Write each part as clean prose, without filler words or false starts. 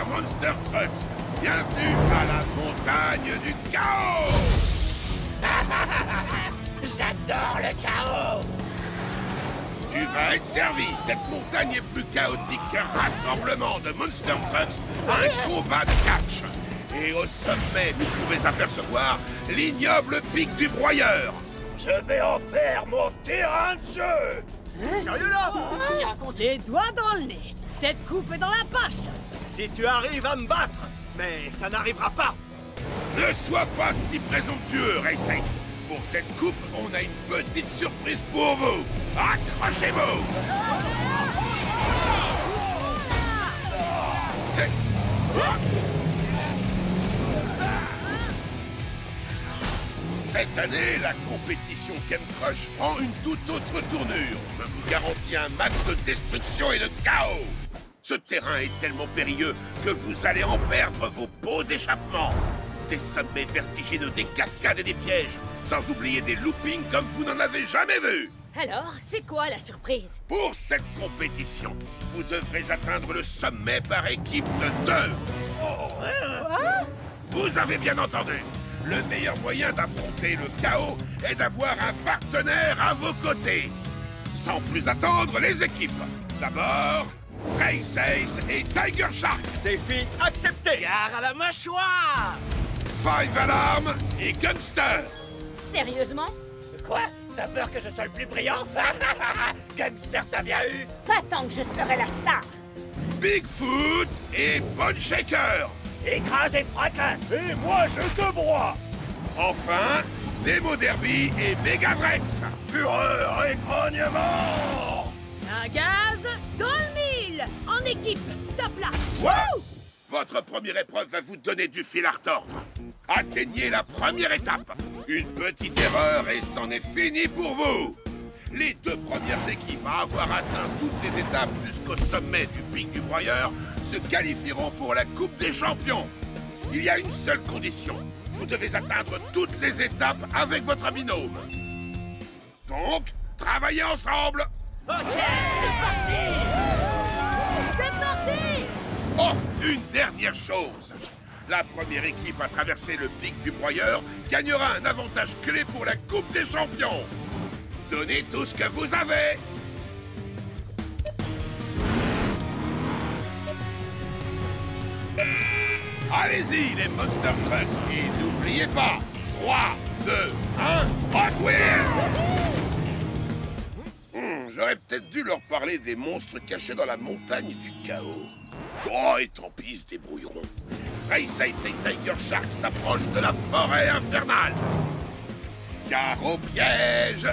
chers Monster Trucks. Bienvenue à la montagne du chaos. J'adore le chaos. Tu vas être servi. Cette montagne est plus chaotique qu'un rassemblement de Monster Trucks à un combat de catch. Et au sommet, vous pouvez apercevoir l'ignoble pic du broyeur. Je vais en faire mon terrain de jeu. Sérieux là? Les doigts dans le nez. Cette coupe est dans la poche. Si tu arrives à me battre, mais ça n'arrivera pas. Ne sois pas si présomptueux, Race Ace. Pour cette coupe, on a une petite surprise pour vous. Accrochez-vous. Cette année, la compétition Ken Crush prend une toute autre tournure. Je vous garantis un match de destruction et de chaos. Ce terrain est tellement périlleux que vous allez en perdre vos pots d'échappement. Des sommets vertigineux, des cascades et des pièges. Sans oublier des loopings comme vous n'en avez jamais vu. Alors, c'est quoi la surprise? Pour cette compétition, vous devrez atteindre le sommet par équipe de 2. Quoi? Vous avez bien entendu. Le meilleur moyen d'affronter le chaos est d'avoir un partenaire à vos côtés. Sans plus attendre, les équipes. D'abord, Race Ace et Tiger Shark. Défi accepté. Gare à la mâchoire. Five Alarm et Gangster. Sérieusement? Quoi? T'as peur que je sois le plus brillant? Gangster, t'as bien eu. Pas tant que je serai la star. Bigfoot et Bone Shaker. Écrase et fracasse. Et moi, je te broie. Enfin, Demo Derby et Megavrex. Fureur et grognement. Un gaz dans le mille. En équipe, top là. Wow! Votre première épreuve va vous donner du fil à retordre. Atteignez la première étape. Une petite erreur et c'en est fini pour vous. Les 2 premières équipes à avoir atteint toutes les étapes jusqu'au sommet du pic du broyeur se qualifieront pour la Coupe des Champions. Il y a une seule condition. Vous devez atteindre toutes les étapes avec votre binôme. Donc, travaillez ensemble. Ok, c'est parti. C'est parti! Oh, une dernière chose. La première équipe à traverser le pic du broyeur gagnera un avantage clé pour la Coupe des Champions. Donnez tout ce que vous avez. Allez-y, les Monster Trucks, et n'oubliez pas, 3, 2, 1, Hot Wheels! J'aurais peut-être dû leur parler des monstres cachés dans la montagne du chaos. Oh, et tant pis, ils se débrouilleront. Race Ace et Tiger Shark s'approchent de la forêt infernale. Gare au piège!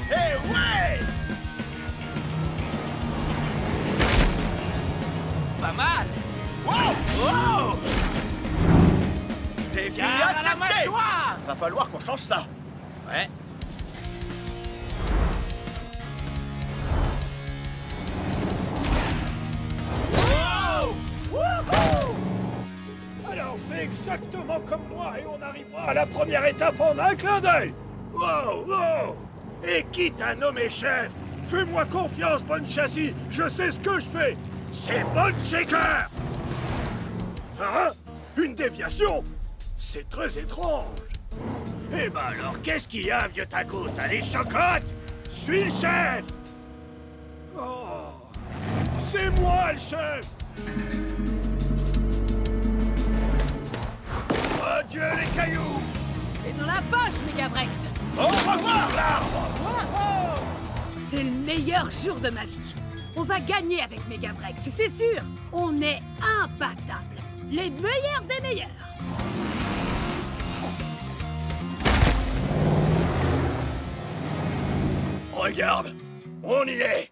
Eh ouais! Pas mal. Wow! Wow! Défi Gare à la accepté! mâchoire. Va falloir qu'on change ça. Ouais. Wow! Wouhou! Alors fais exactement comme moi et on arrivera à la première étape en un clin d'œil. Wow, wow! Et quitte à nommer chef, fais-moi confiance, Bonne Châssis. Je sais ce que je fais. C'est Bone Shaker. Hein? Une déviation? C'est très étrange. Eh ben alors, qu'est-ce qu'il y a, vieux taco? T'as les chocottes? Suis le chef! Oh! C'est moi le chef! Oh Dieu, les cailloux! C'est dans la poche, Megavrex. Au revoir, l'arbre! Wow! C'est le meilleur jour de ma vie. On va gagner avec Megavrex, c'est sûr. On est imbattables. Les meilleurs des meilleurs. Regarde, on y est!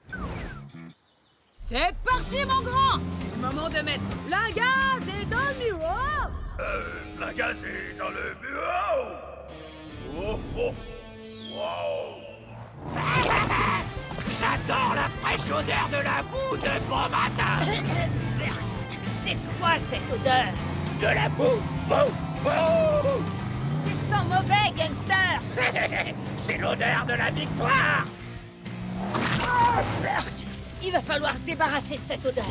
C'est parti, mon grand. C'est le moment de mettre la gaz et dans le miroir. La gaz est dans le bureau! Oh, oh! Wow! J'adore la fraîche odeur de la boue de bon matin! C'est quoi cette odeur? De la boue! Boue! Boue! Tu sent mauvais, gangster. C'est l'odeur de la victoire. Oh, Burk! Il va falloir se débarrasser de cette odeur.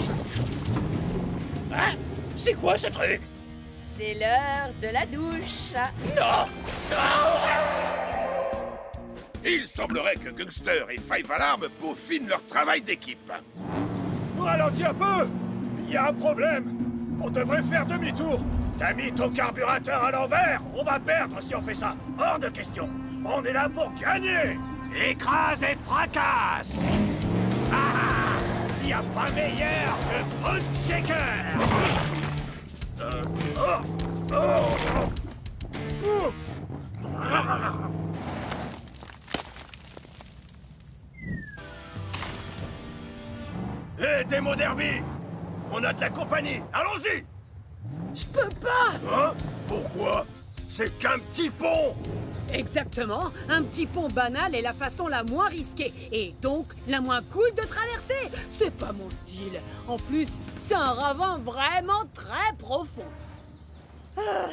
Hein? C'est quoi ce truc? C'est l'heure de la douche. Non! Il semblerait que Gangster et Five Alarm peaufinent leur travail d'équipe. Ralentis un peu! Il y a un problème! On devrait faire demi-tour! T'as mis ton carburateur à l'envers! On va perdre si on fait ça! Hors de question! On est là pour gagner! Écrase et fracasse! Ah! Il n'y a pas meilleur que Bone Shaker! Hé, Démo Derby! On a de la compagnie! Allons-y! Je peux pas! Hein? Pourquoi? C'est qu'un petit pont! Exactement, un petit pont banal est la façon la moins risquée et donc la moins cool de traverser. C'est pas mon style. En plus, c'est un ravin vraiment très profond. Ah,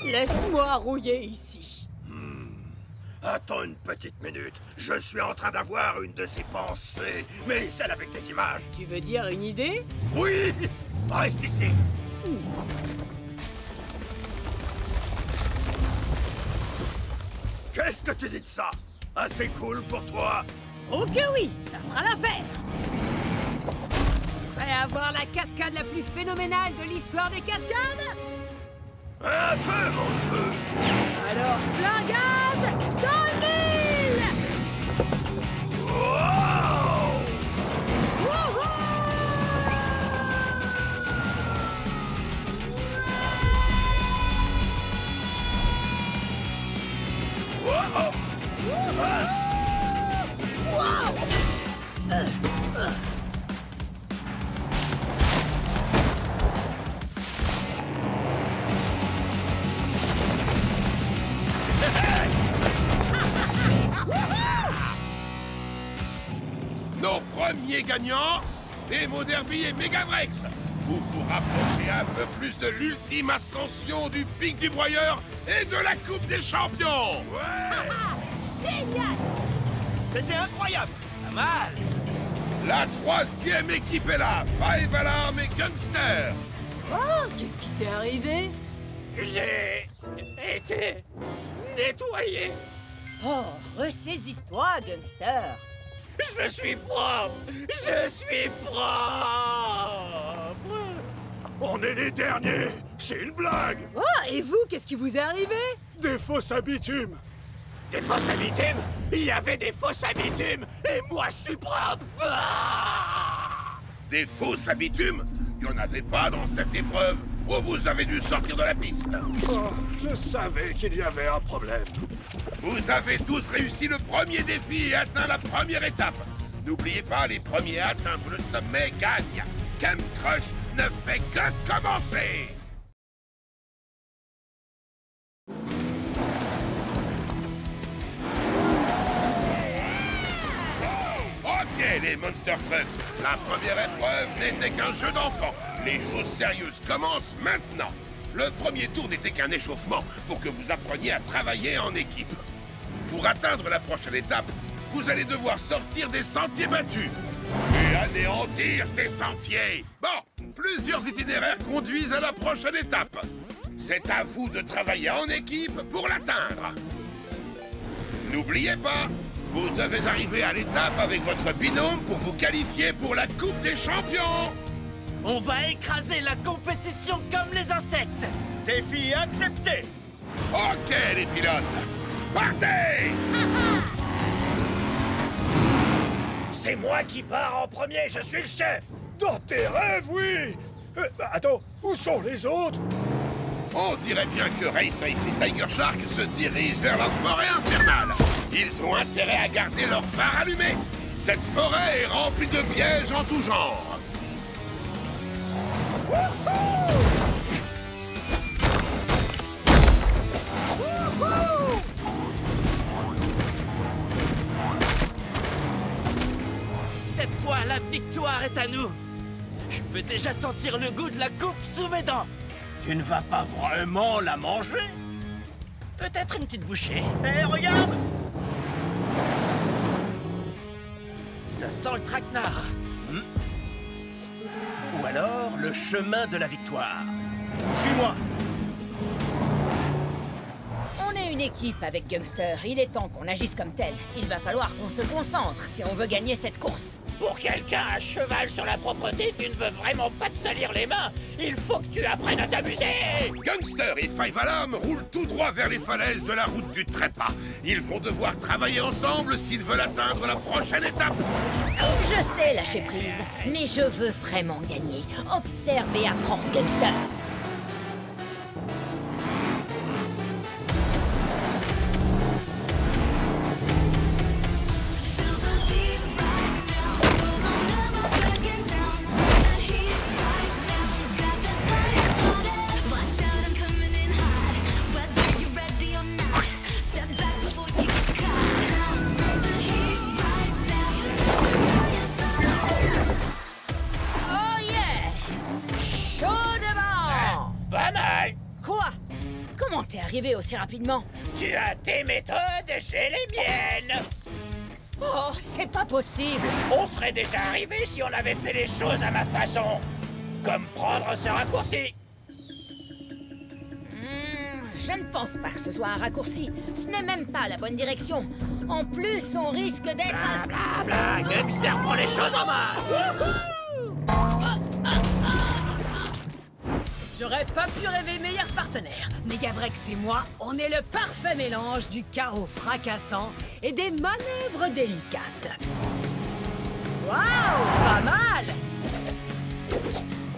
laisse-moi rouiller ici. Attends une petite minute. Je suis en train d'avoir une de ces pensées, mais celle avec des images. Tu veux dire une idée? Oui! Reste ici! Qu'est-ce que tu dis de ça? Assez cool pour toi? Oh que oui, ça fera l'affaire. Prêt à voir la cascade la plus phénoménale de l'histoire des cascades? Un peu, mon feu! Alors, plein gaz dans le mille! Wow! Wouhou! Wow! Nos premiers gagnants, Démo Derby et Megavrex. Vous vous rapprochez un peu plus de l'ultime ascension du pic du broyeur et de la Coupe des Champions. Génial! C'était incroyable. Pas mal. La troisième équipe est là, Five Alarm et Gangster. Oh, qu'est-ce qui t'est arrivé? J'ai été nettoyé. Oh, ressaisis-toi, gangster. Je suis propre. Je suis propre. On est les derniers. C'est une blague. Oh, et vous, qu'est-ce qui vous est arrivé? Des fosses à bitume. Des fosses à bitume? Il y avait des fosses à bitume et moi je suis propre. Ah! Des fausses bitume? Il n'y en avait pas dans cette épreuve. Ou vous avez dû sortir de la piste. Oh, je savais qu'il y avait un problème. Vous avez tous réussi le premier défi et atteint la première étape. N'oubliez pas, les premiers à atteindre le sommet gagnent. Camp Crush ne fait que commencer. Ok, les Monster Trucks, la première épreuve n'était qu'un jeu d'enfant. Les choses sérieuses commencent maintenant. Le premier tour n'était qu'un échauffement pour que vous appreniez à travailler en équipe. Pour atteindre la prochaine étape, vous allez devoir sortir des sentiers battus et anéantir ces sentiers. Bon, plusieurs itinéraires conduisent à la prochaine étape. C'est à vous de travailler en équipe pour l'atteindre. N'oubliez pas, vous devez arriver à l'étape avec votre binôme pour vous qualifier pour la Coupe des Champions. On va écraser la compétition comme les insectes. Défi accepté. Ok, les pilotes, partez! C'est moi qui pars en premier, je suis le chef. Dans tes rêves, oui. Attends, où sont les autres? On dirait bien que Race Ace et Tiger Shark se dirigent vers la forêt infernale. Ils ont intérêt à garder leur phare allumé. Cette forêt est remplie de pièges en tout genre. Cette fois, la victoire est à nous. Je peux déjà sentir le goût de la coupe sous mes dents. Tu ne vas pas vraiment la manger? Peut-être une petite bouchée. Hé, regarde! Ça sent le traquenard. Ou alors le chemin de la victoire. Suis-moi! On est une équipe avec Gangster. Il est temps qu'on agisse comme tel. Il va falloir qu'on se concentre si on veut gagner cette course. Pour quelqu'un à cheval sur la propreté, tu ne veux vraiment pas te salir les mains. Il faut que tu apprennes à t'amuser. Gangster et Five Alarm roulent tout droit vers les falaises de la route du trépas. Ils vont devoir travailler ensemble s'ils veulent atteindre la prochaine étape. Je sais lâcher prise, mais je veux vraiment gagner. Observe et apprends, Gangster. T'es arrivé aussi rapidement? Tu as tes méthodes, j'ai les miennes. Oh, c'est pas possible. On serait déjà arrivé si on avait fait les choses à ma façon. Comme prendre ce raccourci. Je ne pense pas que ce soit un raccourci. Ce n'est même pas la bonne direction. En plus, on risque d'être... Bla, Gangster prend les choses en main. J'aurais pas pu rêver meilleur partenaire. Megavrex et moi, on est le parfait mélange du chaos fracassant et des manœuvres délicates. Waouh, pas mal!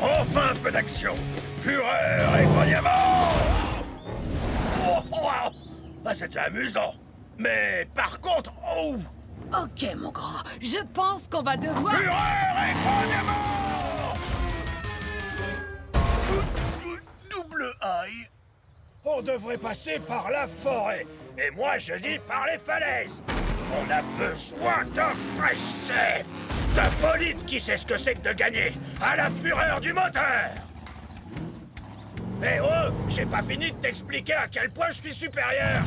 Enfin un peu d'action! Fureur et grognement! Oh, wow. Ah, c'était amusant! Mais par contre, oh! Ok, mon grand, je pense qu'on va devoir... Fureur et grognement! Double aïe! On devrait passer par la forêt. Et moi, je dis par les falaises. On a besoin d'un vrai chef. D'un bolide qui sait ce que c'est que de gagner à la fureur du moteur. Eh oh, j'ai pas fini de t'expliquer à quel point je suis supérieur.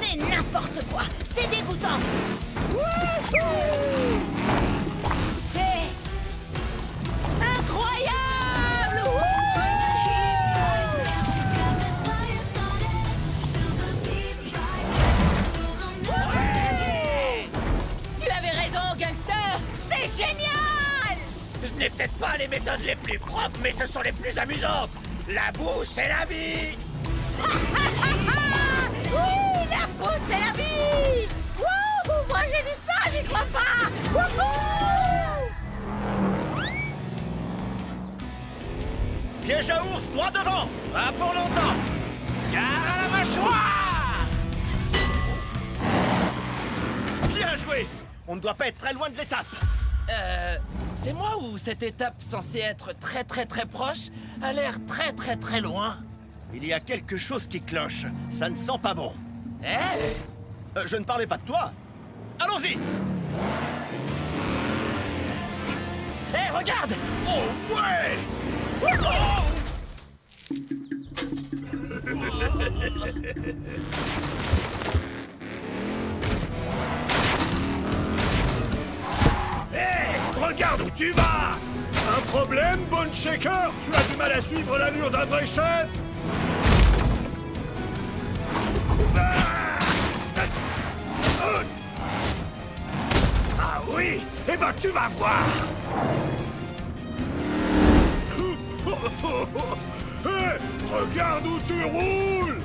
C'est n'importe quoi. C'est dégoûtant. C'est incroyable. Tu avais raison, Gangster. C'est génial. Je n'ai peut-être pas les méthodes les plus propres, mais ce sont les plus amusantes. La boue, c'est la vie. Oui, la boue, c'est la vie. Wouhou, moi j'ai vu ça, j'y crois pas. Wouhou. Piège à ours, droit devant! Pas pour longtemps! Gare à la mâchoire. Bien joué! On ne doit pas être très loin de l'étape! C'est moi ou cette étape censée être très proche a l'air très loin? Il y a quelque chose qui cloche. Ça ne sent pas bon. Eh? Je ne parlais pas de toi. Allons-y! Hé, regarde! Oh ouais! Hé, regarde où tu vas! Un problème, Bone Shaker? Tu as du mal à suivre l'allure d'un vrai chef? Ah oui? Eh ben tu vas voir! Hé, regarde où tu roules!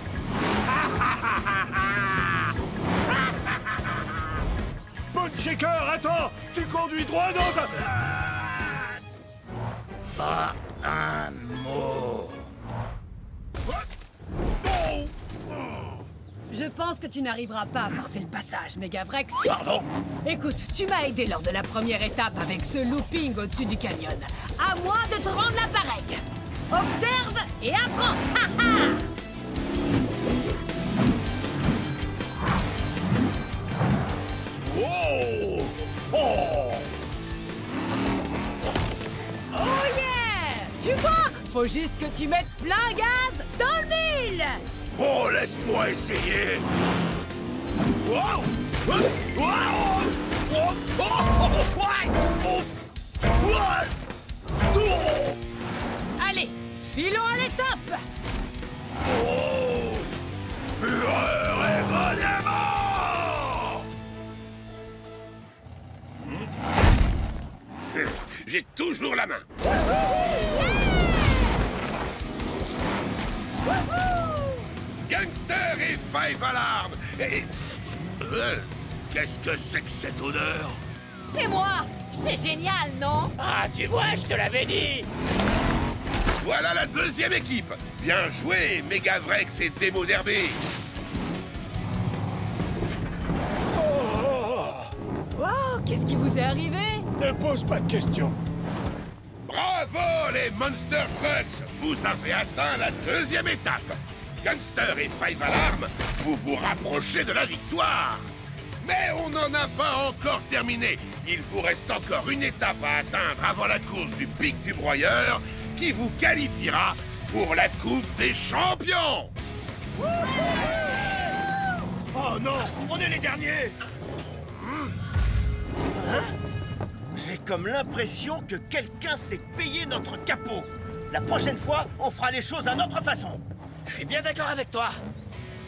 Bone Shaker, attends! Tu conduis droit dans un... Pas un mot. Oh. Je pense que tu n'arriveras pas à forcer le passage, Megavrex. Pardon? Écoute, tu m'as aidé lors de la première étape avec ce looping au-dessus du canyon. À moi de te rendre l'appareil. Observe et apprends. Ha, ha. faut juste que tu mettes plein gaz dans le mille. Oh, laisse-moi essayer. Wow! Wow! Oh! Allez, filons à l'étape. Oh! Fureur et monument! J'ai toujours la main. Gangster et Five Alarm. Et... qu'est-ce que c'est que cette odeur? C'est moi! C'est génial, non? Ah, tu vois, je te l'avais dit. Voilà la deuxième équipe. Bien joué, Megavrex et Demo Derby. Wow, qu'est-ce qui vous est arrivé? Ne pose pas de questions. Bravo les Monster Trucks. Vous avez atteint la deuxième étape. Gangster et Five Alarm, vous vous rapprochez de la victoire. Mais on n'en a pas encore terminé. Il vous reste encore une étape à atteindre avant la course du pic du broyeur qui vous qualifiera pour la Coupe des Champions. Oh non, on est les derniers. J'ai comme l'impression que quelqu'un s'est payé notre capot. La prochaine fois, on fera les choses à notre façon. Je suis bien d'accord avec toi.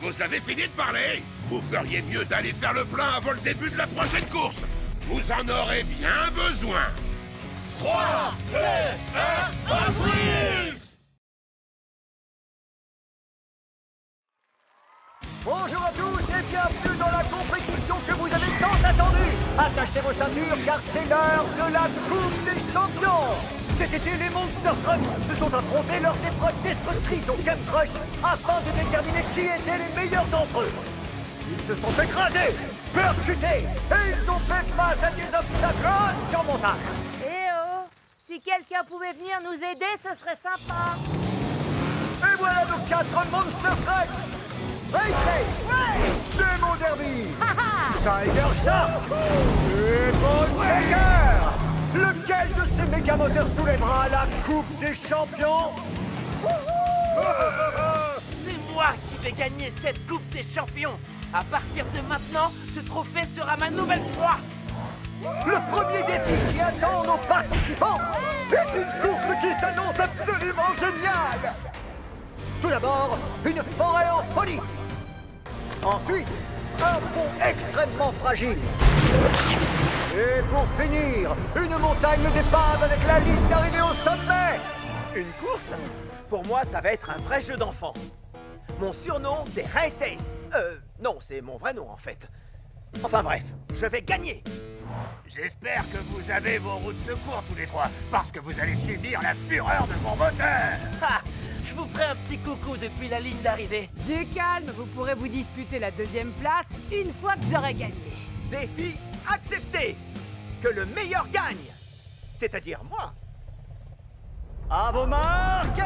Vous avez fini de parler? Vous feriez mieux d'aller faire le plein avant le début de la prochaine course. Vous en aurez bien besoin. 3, 2, 1, on freeze! Bonjour à tous et bienvenue dans la compétition que vous avez tant attendue. Attachez vos ceintures car c'est l'heure de la Coupe des Champions. Cet été, les Monster Trucks se sont affrontés lors d'épreuves destructrices au Camp Crush afin de déterminer qui étaient les meilleurs d'entre eux. Ils se sont écrasés, percutés et ils ont fait face à des obstacles insurmontables. Eh oh! Si quelqu'un pouvait venir nous aider, ce serait sympa. Et voilà nos 4 Monster Trucks. Race, Demo Derby, Tiger Shark et Bonebreaker. Lequel de ces méga-moteurs soulèvera la Coupe des Champions? C'est moi qui vais gagner cette Coupe des Champions. À partir de maintenant, ce trophée sera ma nouvelle proie. Le premier défi qui attend nos participants est une course qui s'annonce absolument géniale. Tout d'abord, une forêt en folie. Ensuite, un pont extrêmement fragile. Et pour finir, une montagne d'épave avec la ligne d'arrivée au sommet. Une course? Pour moi, ça va être un vrai jeu d'enfant. Mon surnom, c'est Race Ace. Non, c'est mon vrai nom, en fait. Enfin bref, je vais gagner. J'espère que vous avez vos roues de secours tous les trois, parce que vous allez subir la fureur de mon moteur. Ha! Je vous ferai un petit coucou depuis la ligne d'arrivée. Du calme, vous pourrez vous disputer la deuxième place une fois que j'aurai gagné. Défi accepté. Que le meilleur gagne. C'est-à-dire moi. À vos marques.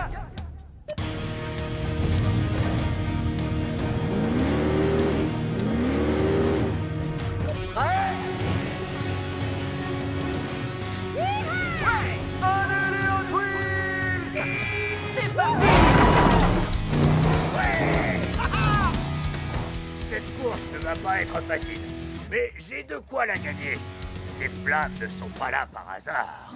Prêt? Allez les Hot Wheels! C'est parti. Ouais. Cette course ne va pas être facile, mais j'ai de quoi la gagner. Ces flammes ne sont pas là par hasard.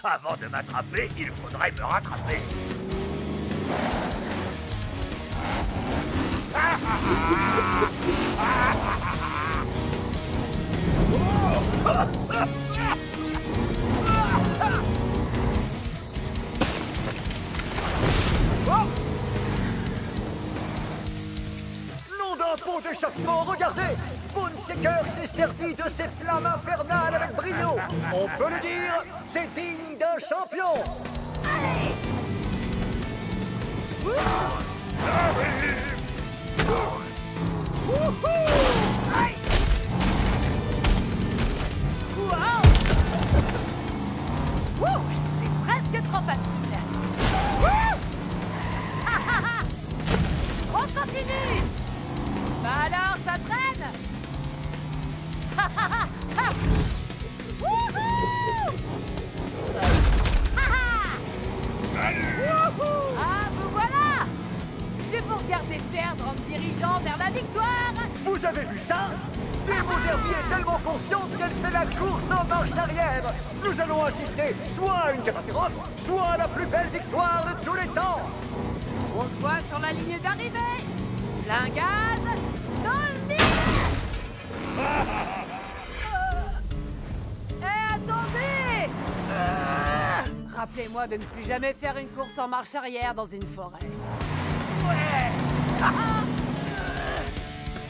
Avant de m'attraper, il faudrait me rattraper. Nom d'un pont d'échappement, regardez! Boneshaker s'est servi de ses flammes infernales avec brio. On peut le dire, c'est digne d'un champion. Wow! Ouh, c'est presque trop facile. On continue. Bah alors, ça traîne. Ah, vous voilà. Je vais vous regarder perdre en me dirigeant vers la victoire. Vous avez vu ça? Demo Derby est tellement confiante qu'elle fait la course en marche arrière. Nous allons assister soit à une catastrophe, soit à la plus belle victoire de tous les temps. On se voit sur la ligne d'arrivée. Plein gaz, dans le mille. Attendez. Rappelez-moi de ne plus jamais faire une course en marche arrière dans une forêt. Ouais.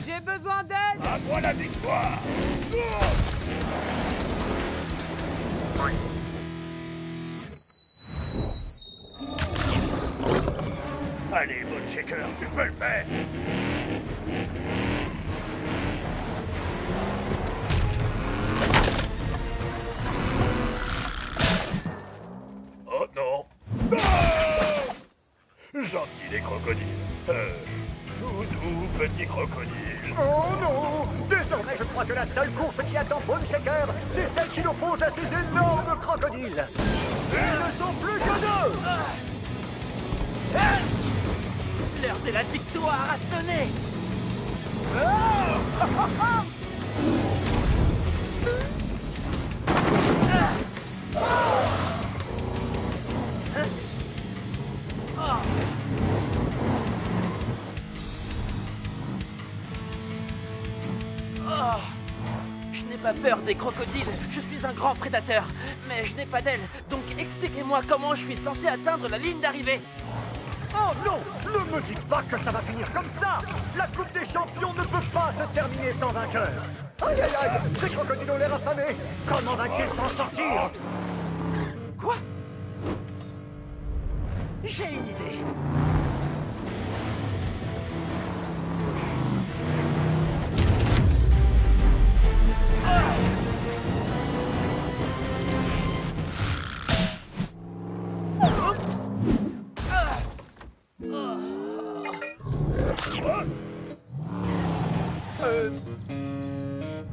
J'ai besoin d'aide. À moi la victoire. Allez, Boneshaker, tu peux le faire. Oh non. Ah! Gentil les crocodiles. Tout doux petit crocodile. Oh non! Désormais, je crois que la seule course qui attend Boneshaker, c'est celle qui l'oppose à ces énormes crocodiles. Ils ne sont plus que deux! L'heure de la victoire a sonné. Je n'ai pas peur des crocodiles, je suis un grand prédateur, mais je n'ai pas d'ailes, donc expliquez-moi comment je suis censé atteindre la ligne d'arrivée. Oh non! Ne me dites pas que ça va finir comme ça! La Coupe des Champions ne peut pas se terminer sans vainqueur! Aïe aïe aïe! Ces crocodiles ont l'air affamés! Comment va-t-il s'en sortir? Quoi? J'ai une idée.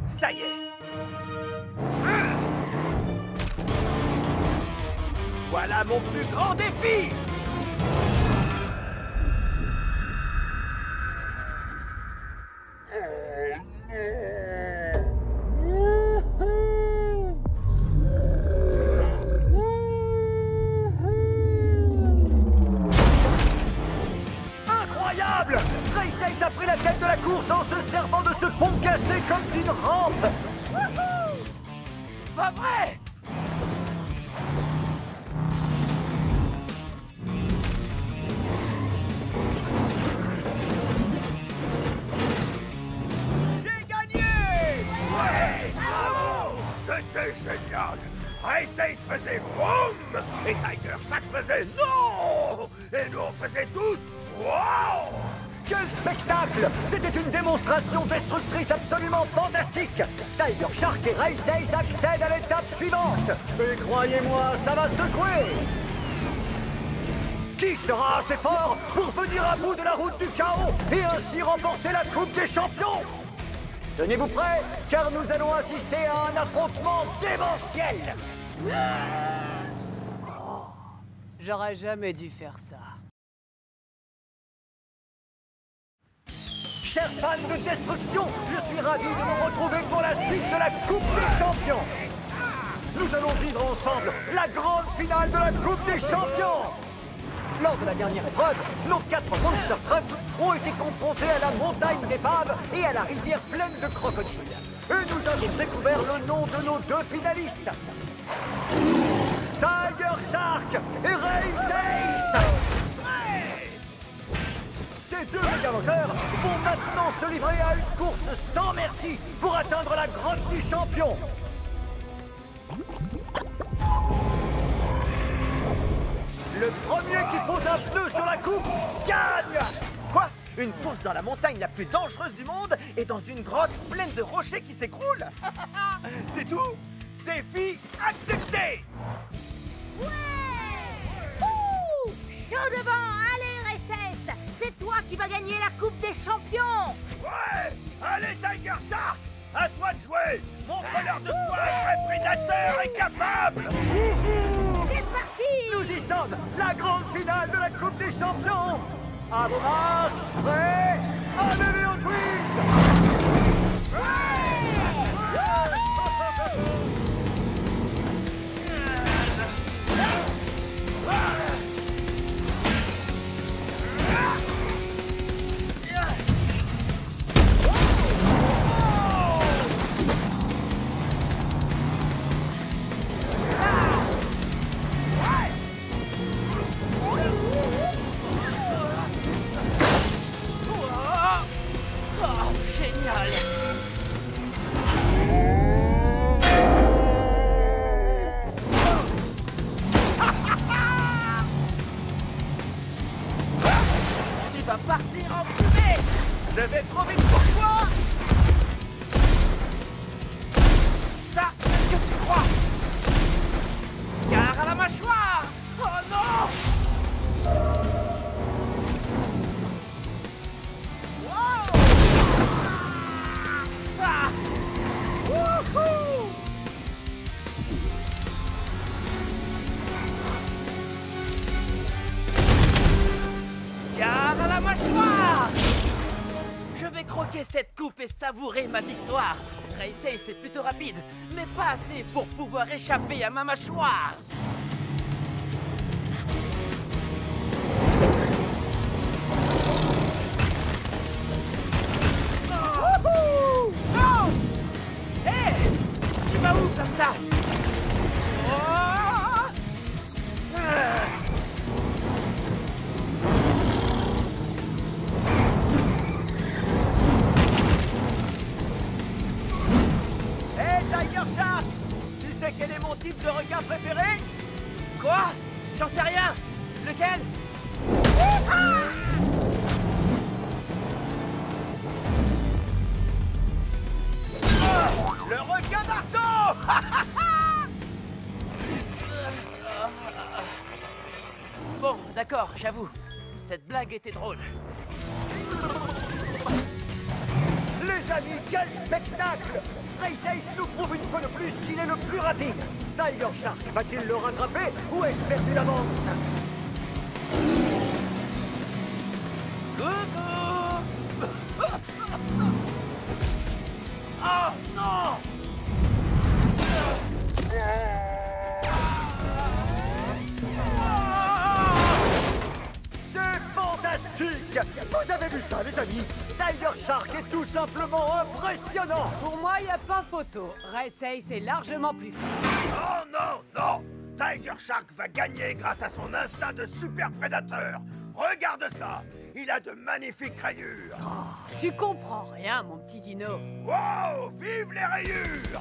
Ça y est. Voilà mon plus grand défi! Incroyable! RaceX a pris la tête de la course en se servant de ce pont cassé comme d'une rampe! C'est pas vrai! J'ai gagné! Ouais! Bravo! C'était génial! RaceX faisait boum! Et Tiger Shark faisait non! Et nous on faisait tous wow! Quel spectacle! C'était une démonstration destructrice absolument fantastique! Tiger Shark et RaceX accèdent à l'étape suivante! Et croyez-moi, ça va secouer! Qui sera assez fort pour venir à bout de la route du chaos et ainsi remporter la Coupe des Champions? Tenez-vous prêts, car nous allons assister à un affrontement démentiel! J'aurais jamais dû faire ça. Chers fans de destruction, je suis ravi de vous retrouver pour la suite de la Coupe des Champions. nous allons vivre ensemble la grande finale de la Coupe des Champions. Lors de la dernière épreuve, nos 4 Monster Trucks ont été confrontés à la montagne d'épaves et à la rivière pleine de crocodiles. Et nous avons découvert le nom de nos 2 finalistes. Tiger Shark et Race Ace. Ces 2 méga-moteurs vont maintenant se livrer à une course sans merci pour atteindre la grotte du champion. Le premier qui pose un pneu sur la coupe gagne. Quoi? Une course dans la montagne la plus dangereuse du monde et dans une grotte pleine de rochers qui s'écroulent? C'est tout? Défi accepté! Ouais! Ouh! Chaud devant, allez RSS! C'est toi qui vas gagner la Coupe des Champions! Ouais! Allez Tiger Shark! À toi de jouer! Montre-leur de quoi un vrai prédateur est capable! C'est parti! Nous y sommes, la grande finale de la Coupe des Champions. À vos marques, prêts, allez au twist. Génial! Tu vas partir en fumée! Je vais trop vite pour toi! Ça, c'est ce que tu crois! Gare à la mâchoire! Oh non! Ah! Wouhou! Gare à la mâchoire! Je vais croquer cette coupe et savourer ma victoire. Race Ace est plutôt rapide, mais pas assez pour pouvoir échapper à ma mâchoire. Wouhou! Oh! Hé! Tu vas où comme ça? Oh! Ah! Hey Tiger Shark! Tu sais quel est mon type de requin préféré? Quoi? J'en sais rien. Lequel? Le requin d'Arto! Bon, d'accord, j'avoue. Cette blague était drôle. Les amis, quel spectacle! Race Ace nous prouve une fois de plus qu'il est le plus rapide. Tiger Shark va-t-il le rattraper ou est-ce perdu d'avance? Oh non! C'est fantastique! Vous avez vu ça, les amis? Tiger Shark est tout simplement impressionnant! Pour moi, y a pas photo. Race Ace est largement plus fort. Oh non, non! Tiger Shark va gagner grâce à son instinct de super prédateur! Regarde ça! Il a de magnifiques rayures! Tu comprends rien, mon petit dino. Wow! Vive les rayures!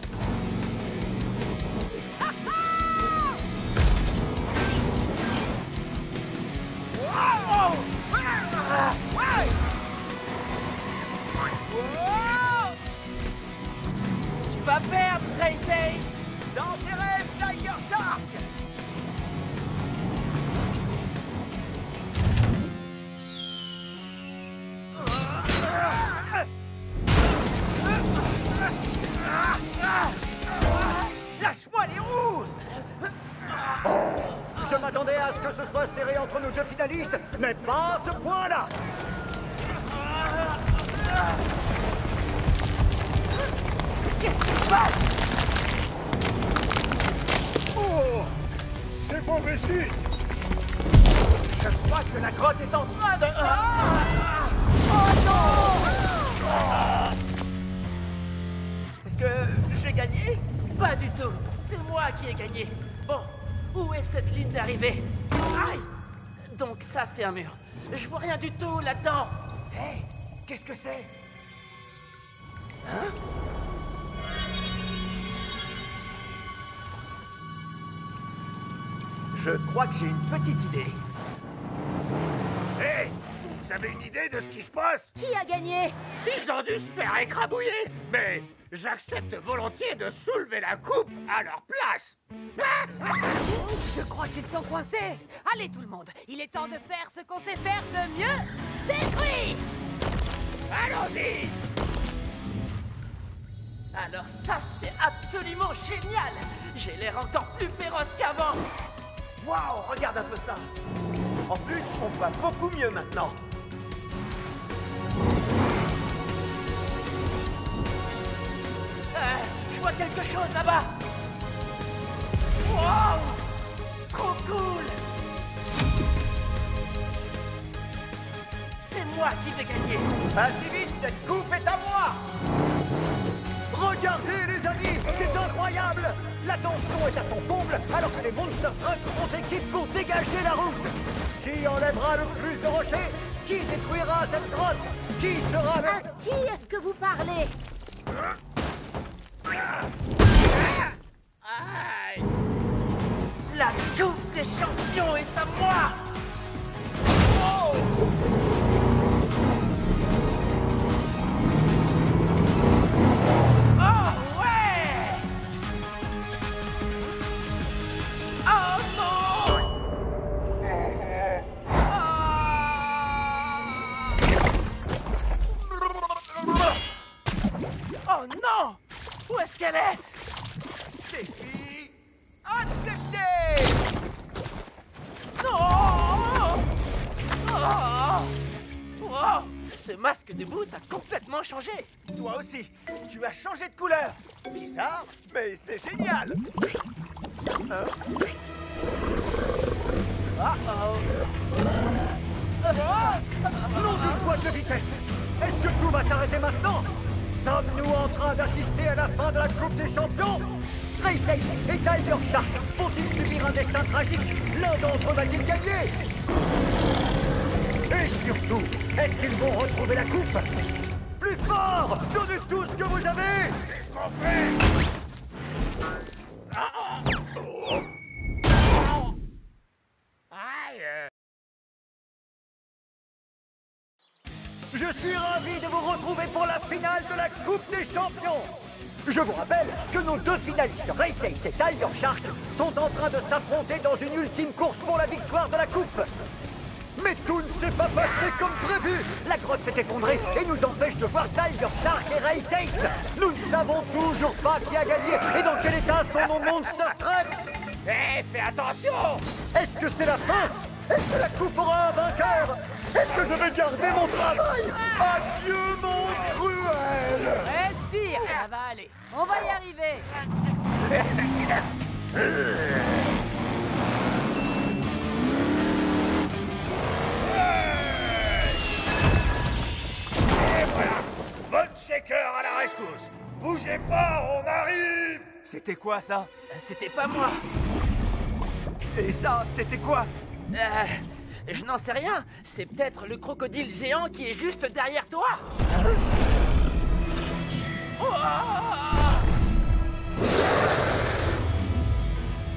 Wow! Ah, ouais! Wow! Tu vas perdre, Race Ace! Dans tes rêves, Tiger Shark! Lâche-moi les roues! Je m'attendais à ce que ce soit serré entre nos 2 finalistes, mais pas à ce point-là! Qu'est-ce qui se passe? sud. Je crois que la grotte est en train de... Oh non! Est-ce que j'ai gagné? Pas du tout. C'est moi qui ai gagné. Bon, où est cette ligne d'arrivée? Aïe! Donc ça, c'est un mur. Je vois rien du tout là-dedans. Hé, qu'est-ce que c'est? Hein? Je crois que j'ai une petite idée. Hé, vous avez une idée de ce qui se passe? Qui a gagné? Ils ont dû se faire écrabouiller, mais j'accepte volontiers de soulever la coupe à leur place. Je crois qu'ils sont coincés. Allez tout le monde, il est temps de faire ce qu'on sait faire de mieux. Détruire! Allons-y! Alors ça, c'est absolument génial. J'ai l'air encore plus féroce qu'avant. Waouh, regarde un peu ça. En plus, on voit beaucoup mieux maintenant. Je vois quelque chose là-bas. Wow! Trop cool! C'est moi qui vais gagner. Pas si vite, cette coupe est à moi. Regardez les amis, c'est incroyable. La tension est à son comble alors que les Monster Trucks font équipe pour dégager la route. Qui enlèvera le plus de rochers? Qui détruira cette grotte? Qui sera le... À qui est-ce que vous parlez? Aïe! La coupe des champions est à moi! Oh! Oh ouais! Oh non! Oh non! Où est-ce qu'elle est? Défi accepté. Non! Oh! Wow! Ce masque de bout a complètement changé! Toi aussi, tu as changé de couleur. Bizarre, mais c'est génial. Non d'une boîte de vitesse. Est-ce que tout va s'arrêter maintenant? Sommes-nous en train d'assister à la fin de la Coupe des Champions? Race Ace et Tiger Shark vont-ils subir un destin tragique? L'un d'entre eux va-t-il gagner? Et surtout, est-ce qu'ils vont retrouver la coupe? Plus fort! Donnez tout ce que vous avez! C'est ce qu'on fait. Aïe! Je suis ravi de vous retrouver pour la finale de la Coupe des Champions. Je vous rappelle que nos deux finalistes, Race Ace et Tiger Shark, sont en train de s'affronter dans une ultime course pour la victoire de la Coupe. Mais tout ne s'est pas passé comme prévu. La grotte s'est effondrée et nous empêche de voir Tiger Shark et Race Ace. Nous ne savons toujours pas qui a gagné et dans quel état sont nos Monster Trucks. Hé, fais attention! Est-ce que c'est la fin? Est-ce que la coupe aura un vainqueur? Est-ce que je vais garder mon travail? Adieu, mon cruel! Respire, ça va aller. On va y arriver. Et voilà. Bonne shaker à la rescousse. Bougez pas, on arrive. C'était quoi ça? C'était pas moi! Et ça, c'était quoi? Je n'en sais rien. C'est peut-être le crocodile géant qui est juste derrière toi.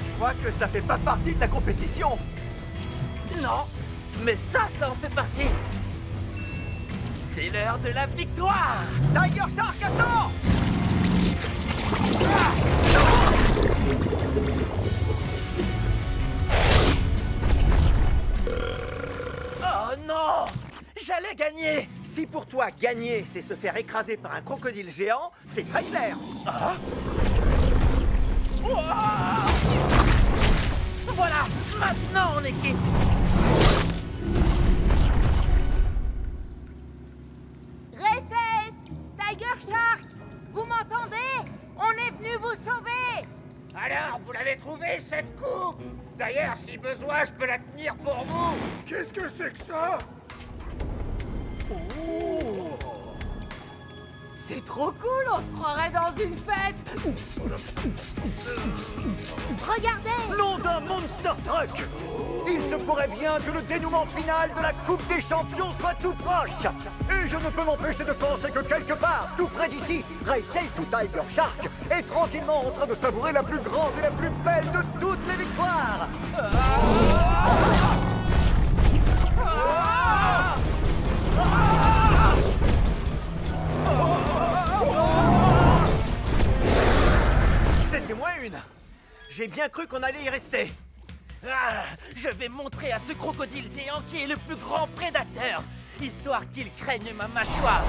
Je crois que ça fait pas partie de la compétition. Non, mais ça en fait partie. C'est l'heure de la victoire. Tiger Shark, attends! Oh non! J'allais gagner! Si pour toi, gagner, c'est se faire écraser par un crocodile géant, c'est très clair. Ouah! Voilà, maintenant on est quitte. Race Ace! Tiger Shark! Vous m'entendez? On est venu vous sauver! Alors, vous l'avez trouvé, cette coupe? D'ailleurs, si besoin, je peux la tenir pour vous. Qu'est-ce que c'est que ça? Oh! C'est trop cool, on se croirait dans une fête. Regardez! Nom d'un Monster Truck! Il se pourrait bien que le dénouement final de la Coupe des Champions soit tout proche! Et je ne peux m'empêcher de penser que quelque part, tout près d'ici, Race ou Tiger Shark est tranquillement en train de savourer la plus grande et la plus belle de toutes les victoires! C'était moins une. J'ai bien cru qu'on allait y rester. Ah, je vais montrer à ce crocodile géant qui est le plus grand prédateur, histoire qu'il craigne ma mâchoire.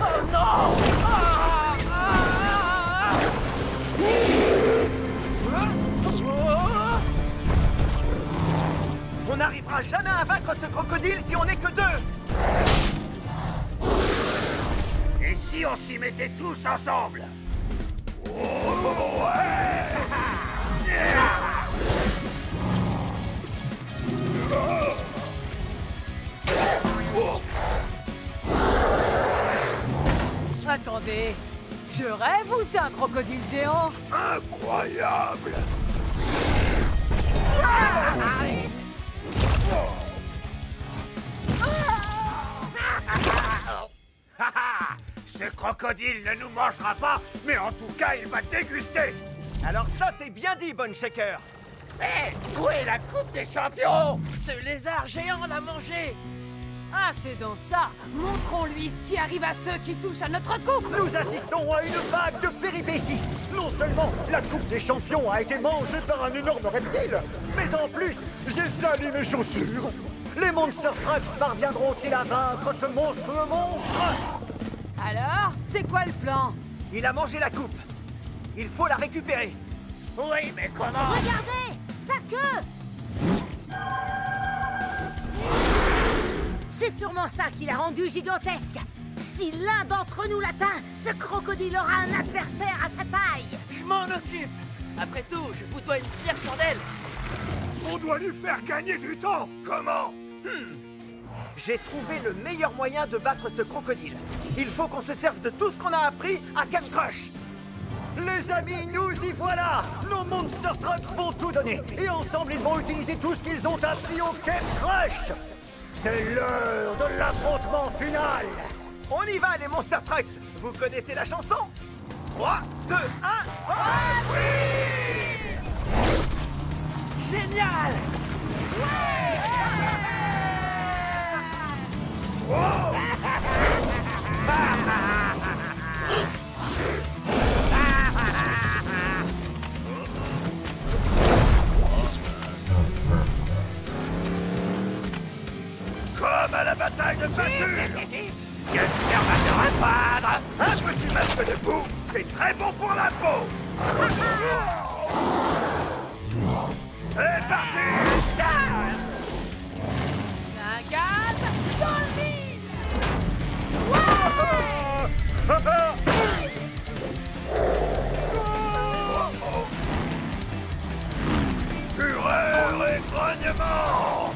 Oh non! On n'arrivera jamais à vaincre ce crocodile si on n'est que deux! Et si on s'y mettait tous ensemble? Attendez, je rêve ou c'est un crocodile géant? Incroyable! Ce crocodile ne nous mangera pas, mais en tout cas, il va déguster. Alors ça, c'est bien dit, Bone Shaker! Hé, où est la coupe des champions? Ce lézard géant l'a mangé! Ah, c'est dans ça. Montrons-lui ce qui arrive à ceux qui touchent à notre coupe. Nous assistons à une vague de péripéties. Non seulement la Coupe des Champions a été mangée par un énorme reptile, mais en plus, j'ai sali mes chaussures. Les Monster Trucks parviendront-ils à vaincre ce monstrueux monstre? Alors, c'est quoi le plan? Il a mangé la coupe. Il faut la récupérer. Oui, mais comment? Regardez! Sa queue! C'est sûrement ça qui l'a rendu gigantesque. Si l'un d'entre nous l'atteint, ce crocodile aura un adversaire à sa taille. Je m'en occupe. Après tout, je vous dois une fière chandelle. On doit lui faire gagner du temps! Comment? J'ai trouvé le meilleur moyen de battre ce crocodile. Il faut qu'on se serve de tout ce qu'on a appris à Camp Crush. Les amis, nous y voilà! Nos Monster Trucks vont tout donner, et ensemble ils vont utiliser tout ce qu'ils ont appris au Camp Crush! C'est l'heure de l'affrontement final! On y va, les Monster Trucks. Vous connaissez la chanson? 3, 2, 1... Génial! Comme à la bataille de peinture! Gangster va se reprendre. Un petit masque de boue, c'est très bon pour la peau! C'est parti! Un gaz dans le vide. Fureur et grognement!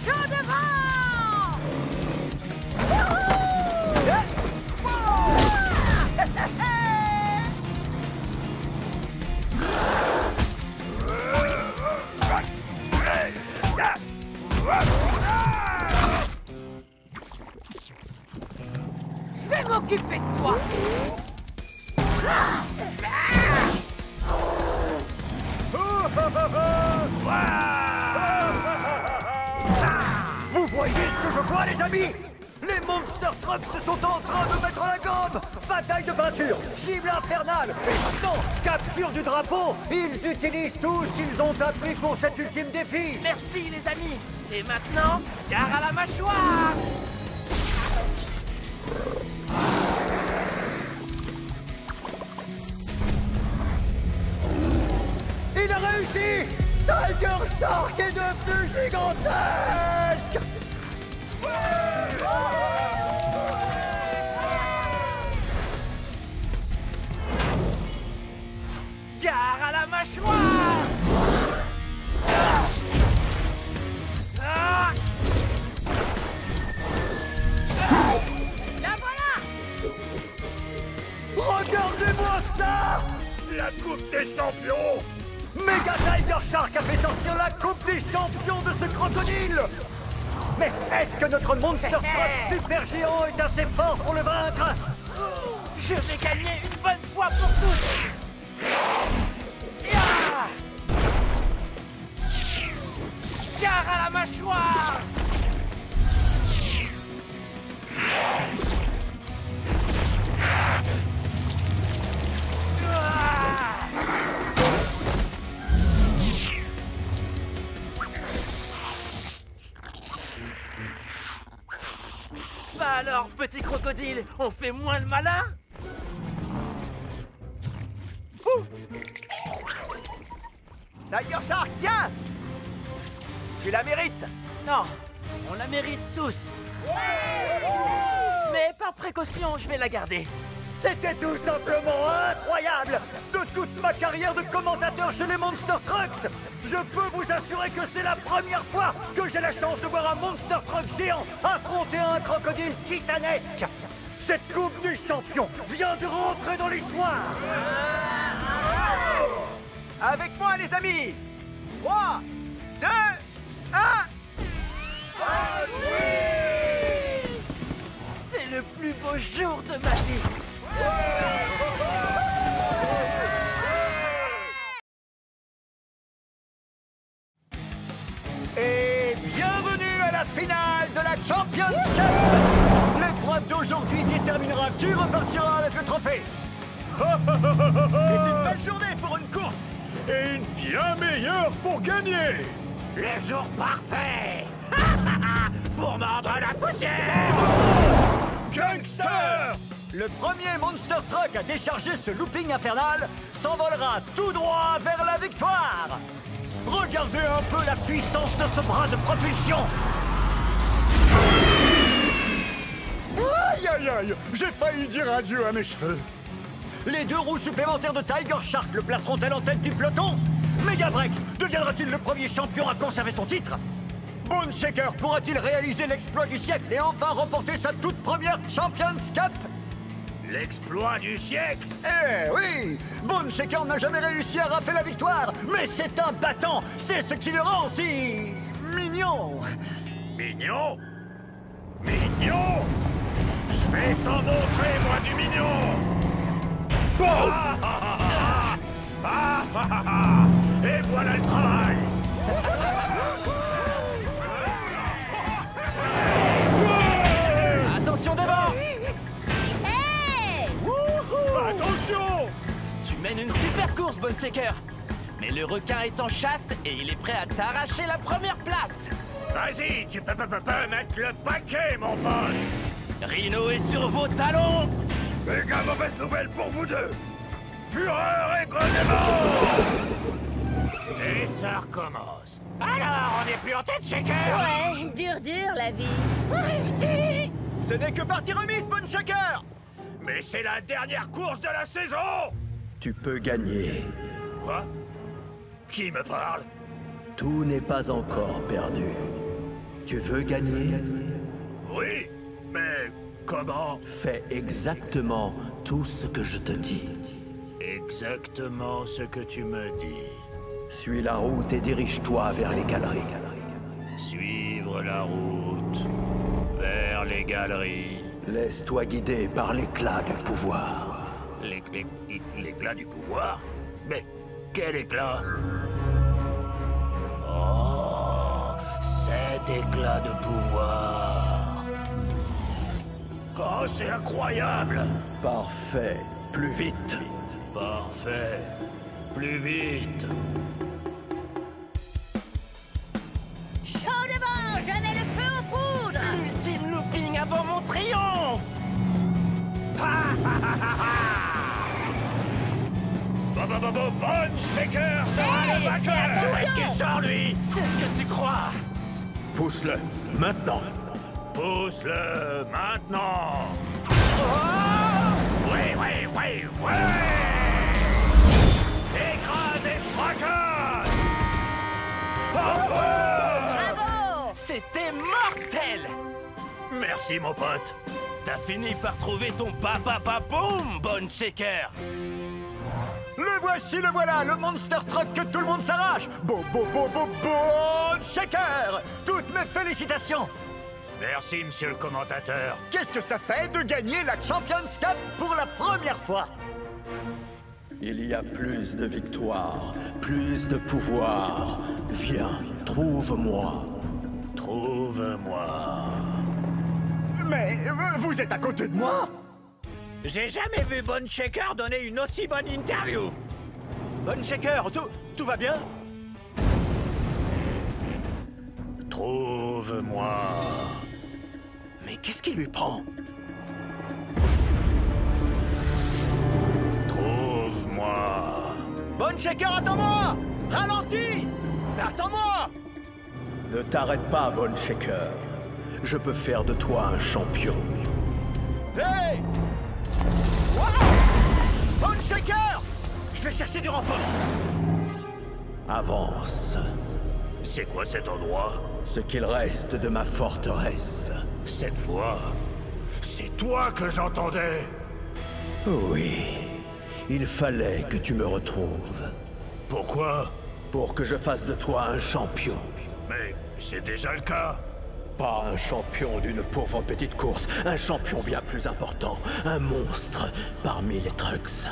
Chaud devant! Je vais m'occuper de toi. Vous voyez ce que je vois, les amis? Les Monster Trucks se sont en train de mettre la gomme! Bataille de peinture, cible infernale, et maintenant, capture du drapeau! Ils utilisent tout ce qu'ils ont appris pour cet ultime défi! Merci, les amis. Et maintenant, gare à la mâchoire! réussi! Tiger Shark est devenu gigantesque! Gare à la mâchoire! Ah! La voilà! Regardez-moi ça! La Coupe des Champions! Mega Tiger Shark a fait sortir la Coupe des Champions de ce crocodile! Mais est-ce que notre Monster Truck super géant est assez fort pour le vaincre? Je vais gagner une bonne fois pour toutes! Ya! Gare à la mâchoire! Bah alors, petit crocodile, on fait moins le malin? Tiger Shark, tiens! Tu la mérites! Non, on la mérite tous. Mais par précaution, je vais la garder. C'était tout simplement incroyable! De toute ma carrière de commentateur chez les Monster Trucks, je peux vous assurer que c'est la première fois que j'ai la chance de voir un Monster Truck géant affronter un crocodile titanesque! Cette Coupe des Champions vient de rentrer dans l'histoire! Avec moi, les amis! 3, 2, 1... C'est le plus beau jour de ma vie. Et bienvenue à la finale de la Champions Cup! L'épreuve d'aujourd'hui déterminera qui repartira avec le trophée. C'est une belle journée pour une course et une bien meilleure pour gagner. Le jour parfait pour mordre la poussière. Gangster! Le premier Monster Truck à décharger ce looping infernal s'envolera tout droit vers la victoire. Regardez un peu la puissance de ce bras de propulsion. Aïe aïe aïe! J'ai failli dire adieu à mes cheveux. Les 2 roues supplémentaires de Tiger Shark le placeront-elles en tête du peloton? Megabrex deviendra-t-il le premier champion à conserver son titre? Bone Shaker pourra-t-il réaliser l'exploit du siècle et enfin remporter sa toute première Champions Cup? L'exploit du siècle? Eh oui! Bone Shaker n'a jamais réussi à rafler la victoire, mais c'est un battant! C'est ce qui le rend si... mignon! Mignon? Mignon? Je vais t'en montrer, moi, du mignon! Bon! Et voilà le travail! Attention devant! Hey! Attention! Tu mènes une super course, Bone Shaker. Mais le requin est en chasse et il est prêt à t'arracher la première place. Vas-y, tu peux mettre le paquet, mon pote! Rhino est sur vos talons. Méga mauvaise nouvelle pour vous deux! Fureur et grenouille! Et ça recommence. Alors, on n'est plus en tête, Shaker. Ouais, dur la vie. Ce n'est que partie remise, Bone Shaker! Mais c'est la dernière course de la saison! Tu peux gagner. Quoi? Qui me parle? Tout n'est pas encore perdu. Tu veux gagner? Oui, mais comment? Fais exactement tout ce que je te dis. Exactement ce que tu me dis. Suis la route et dirige-toi vers les galeries. Suivre la route vers les galeries. Laisse-toi guider par l'éclat du pouvoir. L'éclat du pouvoir? Mais quel éclat? Oh, cet éclat de pouvoir. Oh, c'est incroyable! Parfait. Plus vite. Parfait. Plus vite. Chaud devant, je mets le feu aux poudres. Ultime looping avant mon triomphe. Bon, Bone Shaker sera le vainqueur. D'où est-ce qu'il sort, lui? C'est ce que tu crois. Pousse-le, maintenant. Pousse-le maintenant. Oh! Oui. Écrase et fracasse. Bravo! C'était mortel! Merci, mon pote. T'as fini par trouver ton boum, Bone Shaker! Le voici, le voilà, le Monster Truck que tout le monde s'arrache. Bone Shaker. Toutes mes félicitations. Merci, monsieur le commentateur. Qu'est-ce que ça fait de gagner la Champions Cup pour la première fois? Il y a plus de victoires, plus de pouvoir. Viens, trouve-moi. Trouve-moi. Mais vous êtes à côté de moi? J'ai jamais vu Bone Shaker donner une aussi bonne interview. Bone Shaker, tout va bien? Trouve-moi. Mais qu'est-ce qui lui prend? Trouve-moi. Bone Shaker, attends-moi! Ralentis! Attends-moi! Ne t'arrête pas, Bone Shaker. Je peux faire de toi un champion. Hey! Wow! Bone Shaker! Je vais chercher du renfort! Avance. C'est quoi cet endroit? Ce qu'il reste de ma forteresse. Cette voix, c'est toi que j'entendais. Oui. Il fallait que tu me retrouves. Pourquoi? Pour que je fasse de toi un champion. Mais c'est déjà le cas. Pas un champion d'une pauvre petite course, un champion bien plus important, un monstre parmi les trucks.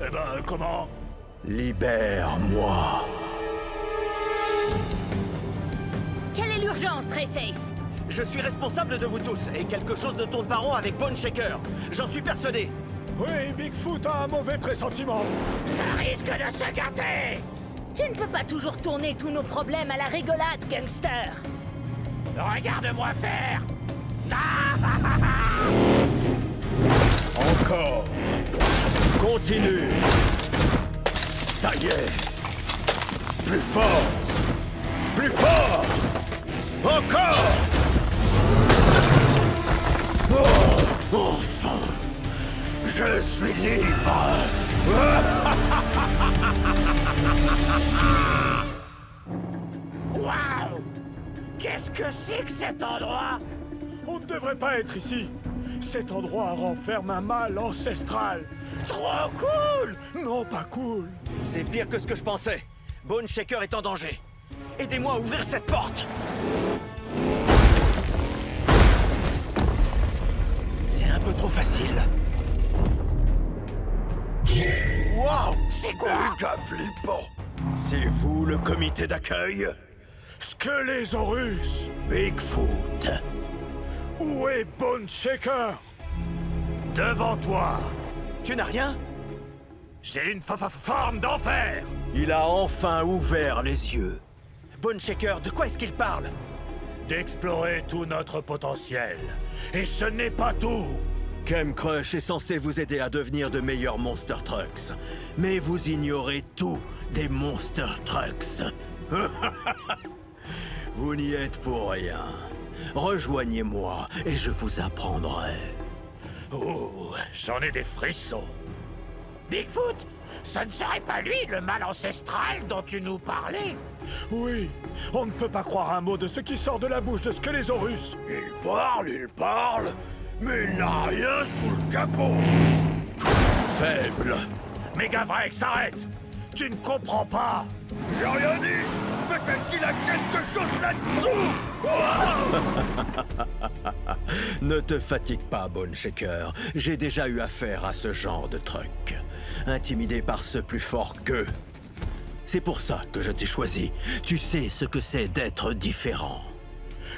Eh ben, comment? Libère-moi. Quelle est l'urgence, Race? Je suis responsable de vous tous, et quelque chose ne tourne pas rond avec Bone Shaker. J'en suis persuadé. Oui, Bigfoot a un mauvais pressentiment. Ça risque de se gâter. Tu ne peux pas toujours tourner tous nos problèmes à la rigolade, gangster. Regarde-moi faire. Encore. Continue. Ça y est. Plus fort. Plus fort. Encore. Oh, enfin. Je suis libre. Waouh! Qu'est-ce que c'est que cet endroit? On ne devrait pas être ici. Cet endroit renferme un mal ancestral. Trop cool! Non, pas cool. C'est pire que ce que je pensais. Bone Shaker est en danger. Aidez-moi à ouvrir cette porte. C'est un peu trop facile. Wow! C'est quoi? Méga flippant. C'est vous le comité d'accueil? Skelésaurus! Bigfoot. Où est Bone Shaker? Devant toi. Tu n'as rien? J'ai une forme d'enfer. Il a enfin ouvert les yeux. Bone Shaker, de quoi est-ce qu'il parle? D'explorer tout notre potentiel. Et ce n'est pas tout. Kem Crush est censé vous aider à devenir de meilleurs Monster Trucks. Mais vous ignorez tout des Monster Trucks. Vous n'y êtes pour rien. Rejoignez-moi et je vous apprendrai. Oh, j'en ai des frissons. Bigfoot, ce ne serait pas lui le mal ancestral dont tu nous parlais? Oui, on ne peut pas croire un mot de ce qui sort de la bouche de Skelésaurus. Il parle, mais il n'a rien sous le capot. Faible. Megavrex, arrête! Tu ne comprends pas! J'ai rien dit. Peut-être qu'il a quelque chose là-dessous. Ne te fatigue pas, Bone Shaker. J'ai déjà eu affaire à ce genre de truc. Intimidé par ceux plus forts qu'eux. C'est pour ça que je t'ai choisi. Tu sais ce que c'est d'être différent.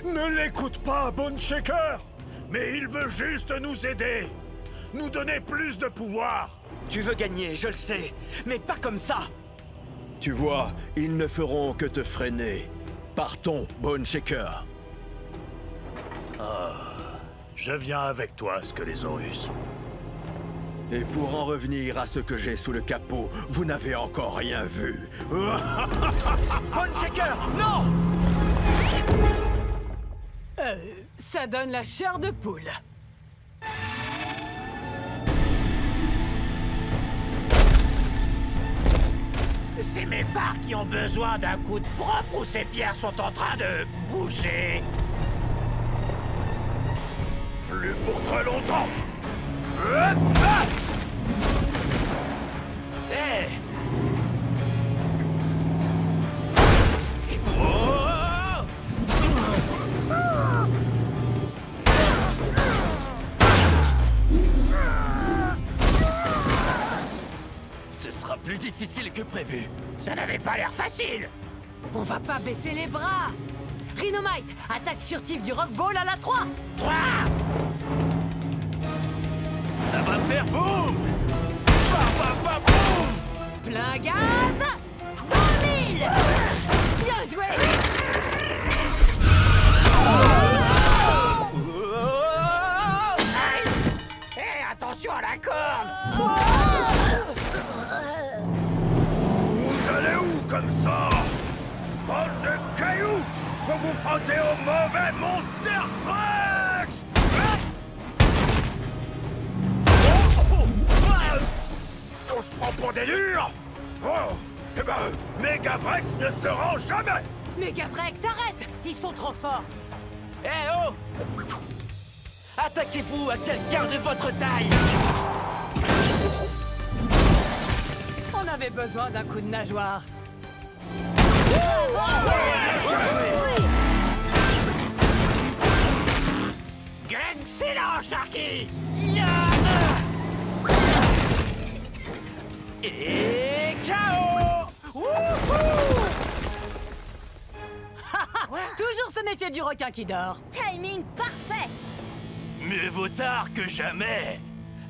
Ne l'écoute pas, Bone Shaker! Mais il veut juste nous aider! Nous donner plus de pouvoir! Tu veux gagner, je le sais, mais pas comme ça. Tu vois, ils ne feront que te freiner. Partons, Bone Shaker. Je viens avec toi, Skelésaurus. Et pour en revenir à ce que j'ai sous le capot, vous n'avez encore rien vu. Bone Shaker, non! Ça donne la chair de poule. C'est mes phares qui ont besoin d'un coup de propre ou ces pierres sont en train de bouger. Plus pour très longtemps. Hé! Ce sera plus difficile que prévu. Ça n'avait pas l'air facile. On va pas baisser les bras. Rhinomite, attaque furtive du Rock Ball à la 3. 3! Ça va faire boum! Boum! Plein gaz. 1000. Bien joué. Hé, attention à la corde! Vous allez où comme ça? Bande de cailloux! Vous vous frottez au mauvais Monster Trucks! On se prend pour des durs? Oh! Eh ben, Megavrex ne se rend jamais! Megavrex, arrête. Ils sont trop forts. Eh oh! Attaquez-vous à quelqu'un de votre taille! On avait besoin d'un coup de nageoire. Excellent, Sharky! Et KO! Toujours se méfier du requin qui dort. Timing parfait. Mieux vaut tard que jamais!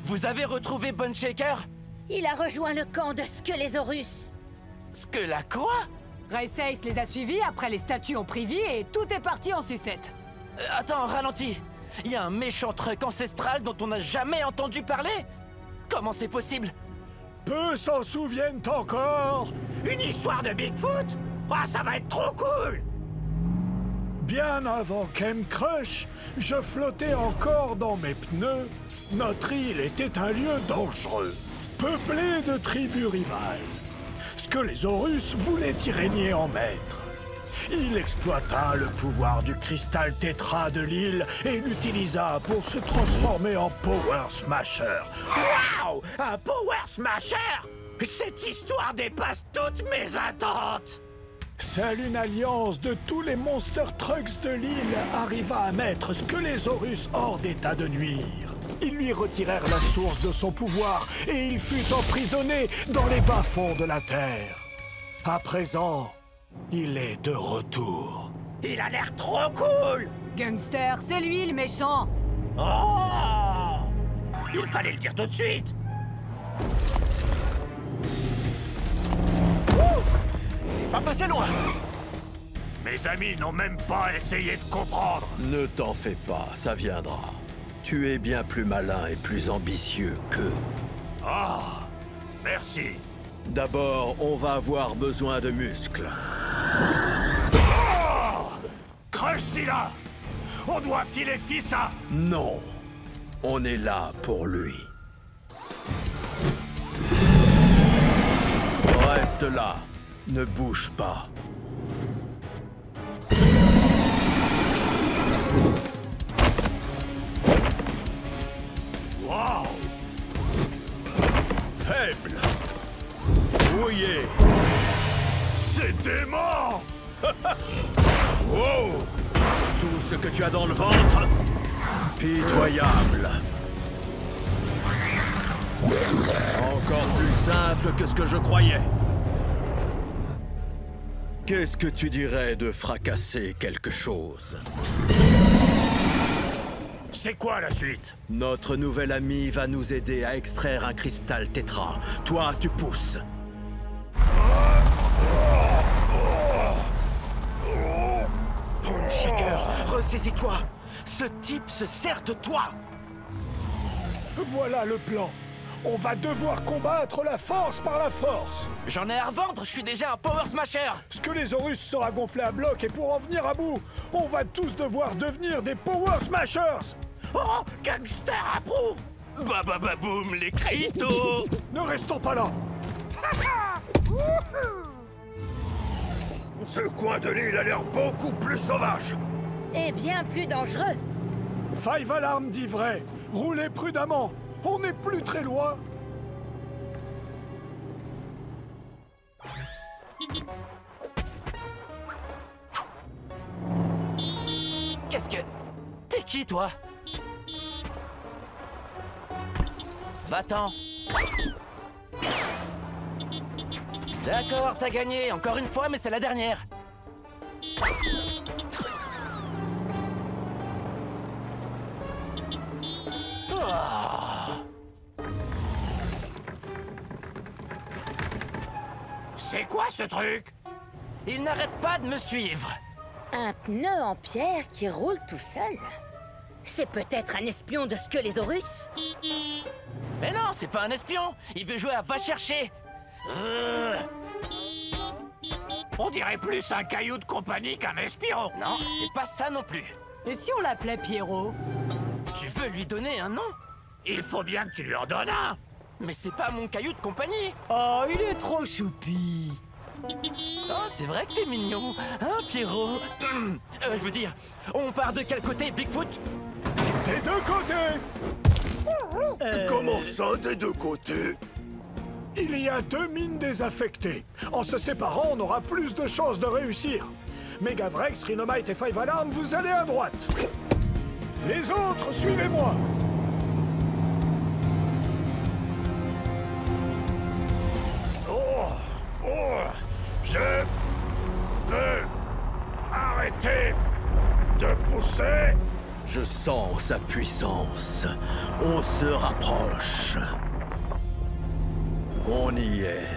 Vous avez retrouvé Bone Shaker? Il a rejoint le camp de Skelésaurus. Ce que la quoi? Race Ace les a suivis après les statues ont pris vie et tout est parti en sucette. Attends, ralentis. Il y a un méchant truc ancestral dont on n'a jamais entendu parler? Comment c'est possible? Peu s'en souviennent encore! Une histoire de Bigfoot? Ah, ça va être trop cool! Bien avant Kem Crush, je flottais encore dans mes pneus. Notre île était un lieu dangereux, peuplé de tribus rivales. Skelésaurus voulait y régner en maître. Il exploita le pouvoir du cristal tétra de l'île et l'utilisa pour se transformer en Power Smasher. Waouh! Un Power Smasher? Cette histoire dépasse toutes mes attentes! Seule une alliance de tous les Monster Trucks de l'île arriva à mettre Skelésaurus hors d'état de nuire. Ils lui retirèrent la source de son pouvoir et il fut emprisonné dans les bas-fonds de la Terre. À présent, il est de retour. Il a l'air trop cool! Gangster, c'est lui le méchant. Oh! Il fallait le dire tout de suite! C'est pas passé loin! Mes amis n'ont même pas essayé de comprendre. Ne t'en fais pas, ça viendra. Tu es bien plus malin et plus ambitieux qu'eux. Ah, merci. D'abord, on va avoir besoin de muscles. Oh! Crush-Zilla! On doit filer Fissa! Non, on est là pour lui. Reste là, ne bouge pas. Wow! Faible! Mouillé! C'est dément! Wow! Tout ce que tu as dans le ventre? Pitoyable! Encore plus simple que ce que je croyais. Qu'est-ce que tu dirais de fracasser quelque chose? C'est quoi la suite? Notre nouvel ami va nous aider à extraire un cristal tétra. Toi, tu pousses. Bone Shaker, ressaisis-toi! Ce type se sert de toi! Voilà le plan. On va devoir combattre la force par la force. J'en ai à revendre, je suis déjà un Power Smasher. Skelésaurus sera gonflé à bloc et pour en venir à bout, on va tous devoir devenir des Power Smashers. Oh, Gangster approuve. Boum, les cristaux. Ne restons pas là. Ce coin de l'île a l'air beaucoup plus sauvage. Et bien plus dangereux. Five Alarm dit vrai. Roulez prudemment. On n'est plus très loin. Qu'est-ce que... T'es qui, toi? Va-t'en. D'accord, t'as gagné. Encore une fois, mais c'est la dernière. C'est quoi ce truc? Il n'arrête pas de me suivre. Un pneu en pierre qui roule tout seul. C'est peut-être un espion de Skelésaurus. Mais non, c'est pas un espion. Il veut jouer à Va chercher. On dirait plus un caillou de compagnie qu'un espion. Non, c'est pas ça non plus. Et si on l'appelait Pierrot? Tu veux lui donner un nom? Il faut bien que tu lui en donnes un. Mais c'est pas mon caillou de compagnie. Oh, il est trop choupi. Oh, c'est vrai que t'es mignon, hein, Pierrot? Je veux dire, on part de quel côté, Bigfoot? Des deux côtés. Comment ça, des deux côtés? Il y a 2 mines désaffectées. En se séparant, on aura plus de chances de réussir. Megavrex, Rhinomite et Five Alarm, vous allez à droite. Les autres, suivez-moi. Je peux arrêter de pousser? Je sens sa puissance. On se rapproche. On y est.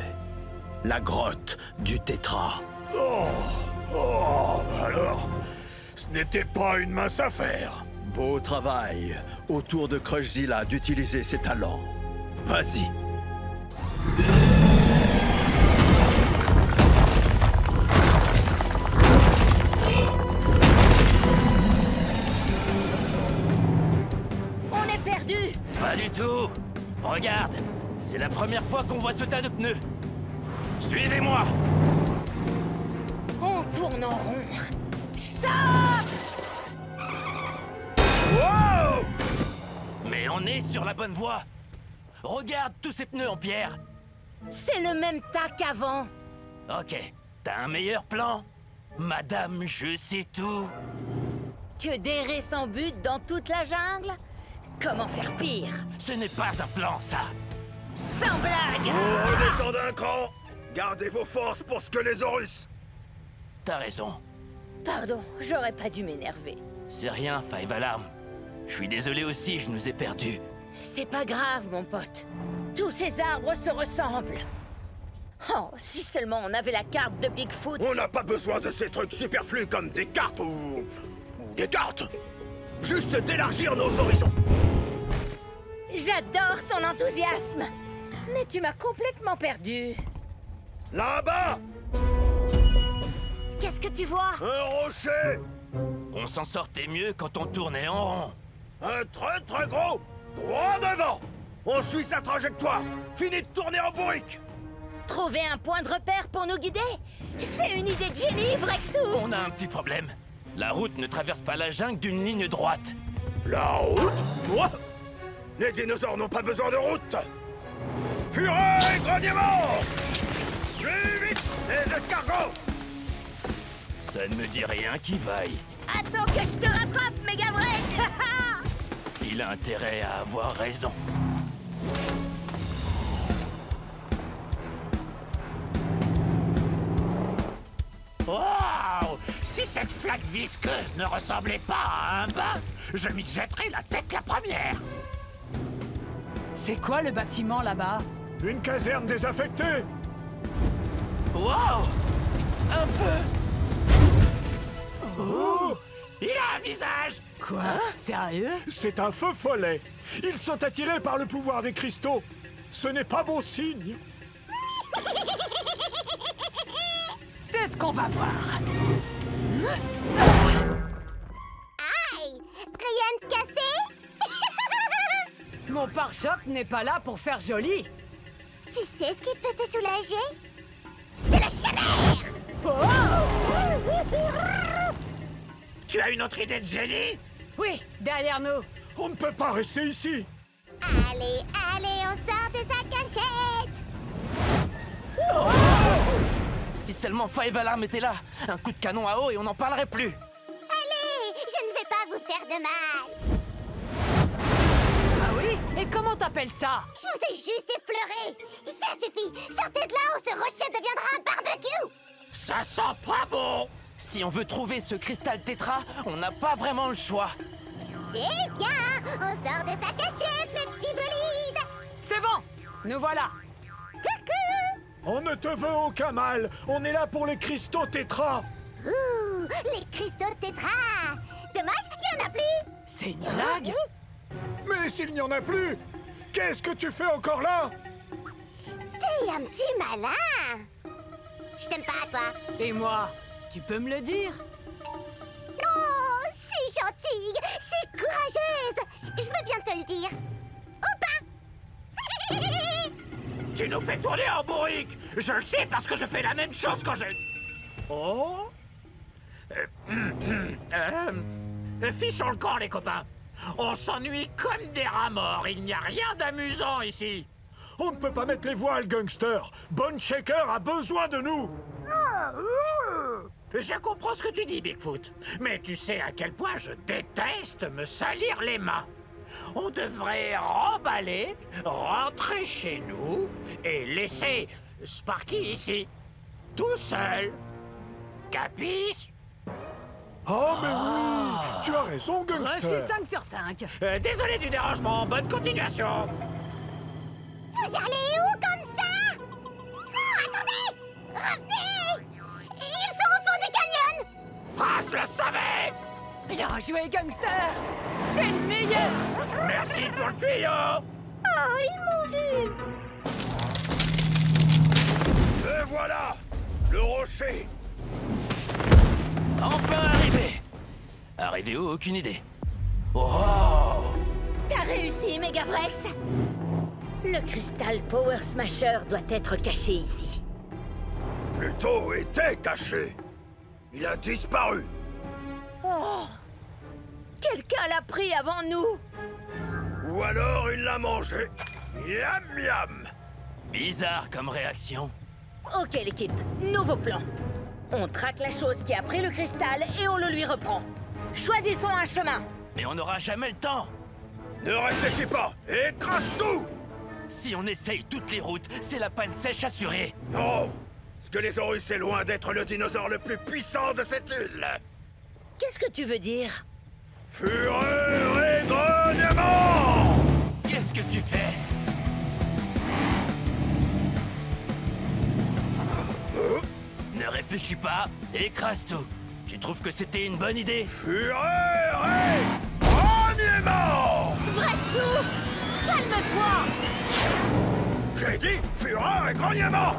La grotte du Tétra. Alors, ce n'était pas une mince affaire. Beau travail autour de Crushzilla d'utiliser ses talents. Vas-y. On est perdu. Pas du tout. Regarde, c'est la première fois qu'on voit ce tas de pneus. Suivez-moi. On tourne en rond. Stop! Wow! Mais on est sur la bonne voie. Regarde tous ces pneus en pierre. C'est le même tas qu'avant. Ok, t'as un meilleur plan? Madame, je sais tout. Que d'errer sans but dans toute la jungle? Comment faire pire? Ce n'est pas un plan, ça. Sans blague! On descend d'un cran. Gardez vos forces pour Skelésaurus. T'as raison. Pardon, j'aurais pas dû m'énerver. C'est rien, Five Alarm. Je suis désolé aussi, je nous ai perdus. C'est pas grave, mon pote. Tous ces arbres se ressemblent. Oh, si seulement on avait la carte de Bigfoot. On n'a pas besoin de ces trucs superflus comme des cartes ou des cartes. Juste d'élargir nos horizons. J'adore ton enthousiasme. Mais tu m'as complètement perdu. Là-bas! Qu'est-ce que tu vois? Un rocher! On s'en sortait mieux quand on tournait en rond. Un très très gros! Droit devant! On suit sa trajectoire! Fini de tourner en bourrique! Trouver un point de repère pour nous guider? C'est une idée de génie, Vrexou! On a un petit problème. La route ne traverse pas la jungle d'une ligne droite. La route? Moi? Les dinosaures n'ont pas besoin de route! Fureur, grognement! Plus vite, les escargots! Ça ne me dit rien qui vaille. Attends que je te rattrape, Megavrex! Il a intérêt à avoir raison. Wow! Si cette flaque visqueuse ne ressemblait pas à un bœuf, je m'y jetterais la tête la première. C'est quoi le bâtiment là-bas? Une caserne désaffectée. Wow! Un feu! Oh! Il a un visage! Quoi? Sérieux? C'est un feu follet. Ils sont attirés par le pouvoir des cristaux. Ce n'est pas bon signe. C'est ce qu'on va voir. Aïe! Rien de cassé? Mon pare-choc n'est pas là pour faire joli. Tu sais ce qui peut te soulager? De la chaleur! Tu as une autre idée de génie? Oui, derrière nous. On ne peut pas rester ici. Allez, allez, on sort de sa cachette! Si seulement Five Alarm était là, un coup de canon à eau et on n'en parlerait plus. Allez, je ne vais pas vous faire de mal! Ah oui? Et comment t'appelles ça? Je vous ai juste effleuré! Ça suffit! Sortez de là ou ce rocher deviendra un barbecue! Ça sent pas bon! Si on veut trouver ce cristal tétra, on n'a pas vraiment le choix. C'est bien! On sort de sa cachette, mes petits bolides! C'est bon, nous voilà. Coucou! On ne te veut aucun mal. On est là pour les cristaux tétra. Ouh! Les cristaux tétra! Dommage, il n'y en a plus! C'est une blague? Mais s'il n'y en a plus, qu'est-ce que tu fais encore là? T'es un petit malin! Je t'aime pas, toi! Et moi, tu peux me le dire? Oh, si gentille! Si courageuse! Je veux bien te le dire! Ou pas! Tu nous fais tourner en bourrique! Je le sais parce que je fais la même chose quand je... Oh? Fichons le camp, les copains! On s'ennuie comme des rats morts, il n'y a rien d'amusant ici! On ne peut pas mettre les voiles, gangster. Bone Shaker a besoin de nous. Je comprends ce que tu dis, Bigfoot. Mais tu sais à quel point je déteste me salir les mains. On devrait remballer, rentrer chez nous et laisser Sparky ici, tout seul. Capiche? Oh, mais oui. Tu as raison, gangster. Reçu 5 sur 5. Désolé du dérangement, bonne continuation. Vous allez où comme ça? Non, attendez! Revenez! Ils sont au fond du canyon! Ah, je le savais! Bien joué, gangster. T'es le meilleur. Merci pour le tuyau! Oh, ils m'ont vu! Et voilà, le rocher. Enfin arrivé! Arrivé où? Aucune idée. Oh! T'as réussi, Megavrex! Le cristal Power Smasher doit être caché ici. Plutôt était caché. Il a disparu. Oh! Quelqu'un l'a pris avant nous! Ou alors il l'a mangé. Miam miam. Bizarre comme réaction. Ok, l'équipe, nouveau plan. On traque la chose qui a pris le cristal et on le lui reprend. Choisissons un chemin. Mais on n'aura jamais le temps. Ne réfléchis pas. Écrase tout. Si on essaye toutes les routes, c'est la panne sèche assurée. Non. Skelésaurus est loin d'être le dinosaure le plus puissant de cette île. Qu'est-ce que tu veux dire? Fureur et grognement! Qu'est-ce que tu fais? Ne réfléchis pas, écrase tout. Tu trouves que c'était une bonne idée? Fureur et grognement! Vrexou! Calme-toi! J'ai dit fureur et grognement!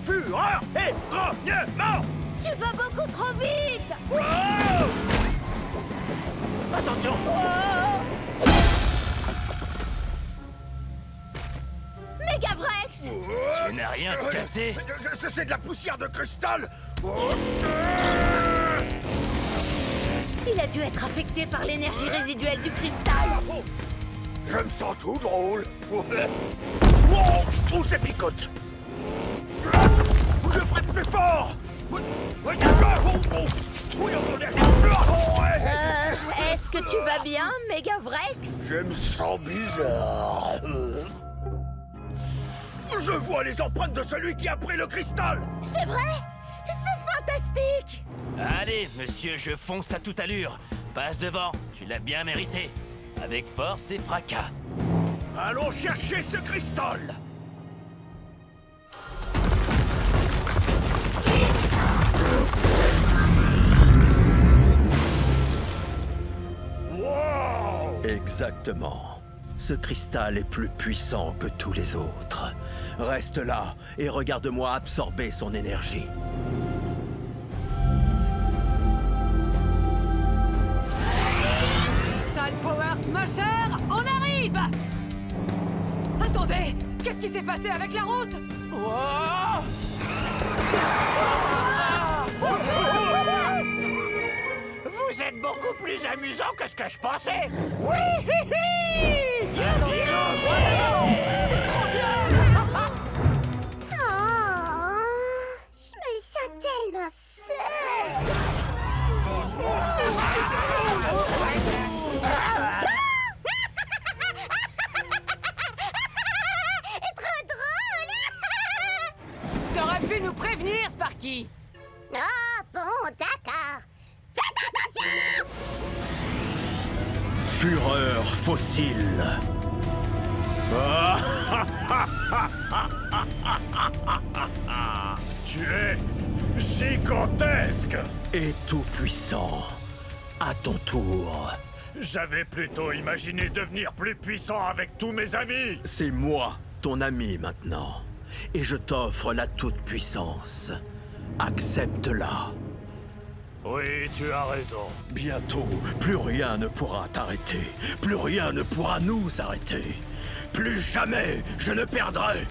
Fureur et grognement! Tu vas beaucoup trop vite! Oh! Attention! Megavrex! Tu n'as rien cassé? C'est de la poussière de cristal! Oh! Il a dû être affecté par l'énergie résiduelle du cristal. Je me sens tout drôle. Oh, c'est picote. Je ferai plus fort. Est-ce que tu vas bien, Megavrex? Je me sens bizarre. Je vois les empreintes de celui qui a pris le cristal. C'est vrai? C'est fantastique! Allez, monsieur, je fonce à toute allure. Passe devant, tu l'as bien mérité. Avec force et fracas. Allons chercher ce cristal. Wow! Exactement. Ce cristal est plus puissant que tous les autres. Reste là et regarde-moi absorber son énergie. Crystal Power Smasher, on arrive! Attendez, qu'est-ce qui s'est passé avec la route? Wow! Vous êtes beaucoup plus amusant que ce que je pensais. Oui! Attention, droit devant! C'est trop bien! Oh, je me sens tellement seule. Trop drôle. T'aurais pu nous prévenir, Sparky! Ah bon, d'accord. Faites attention. Fureur fossile. Tu es gigantesque. Et tout puissant. À ton tour. J'avais plutôt imaginé devenir plus puissant avec tous mes amis. C'est moi, ton ami maintenant. Et je t'offre la toute-puissance. Accepte-la. Oui, tu as raison. Bientôt, plus rien ne pourra t'arrêter. Plus rien ne pourra nous arrêter. Plus jamais je ne perdrai.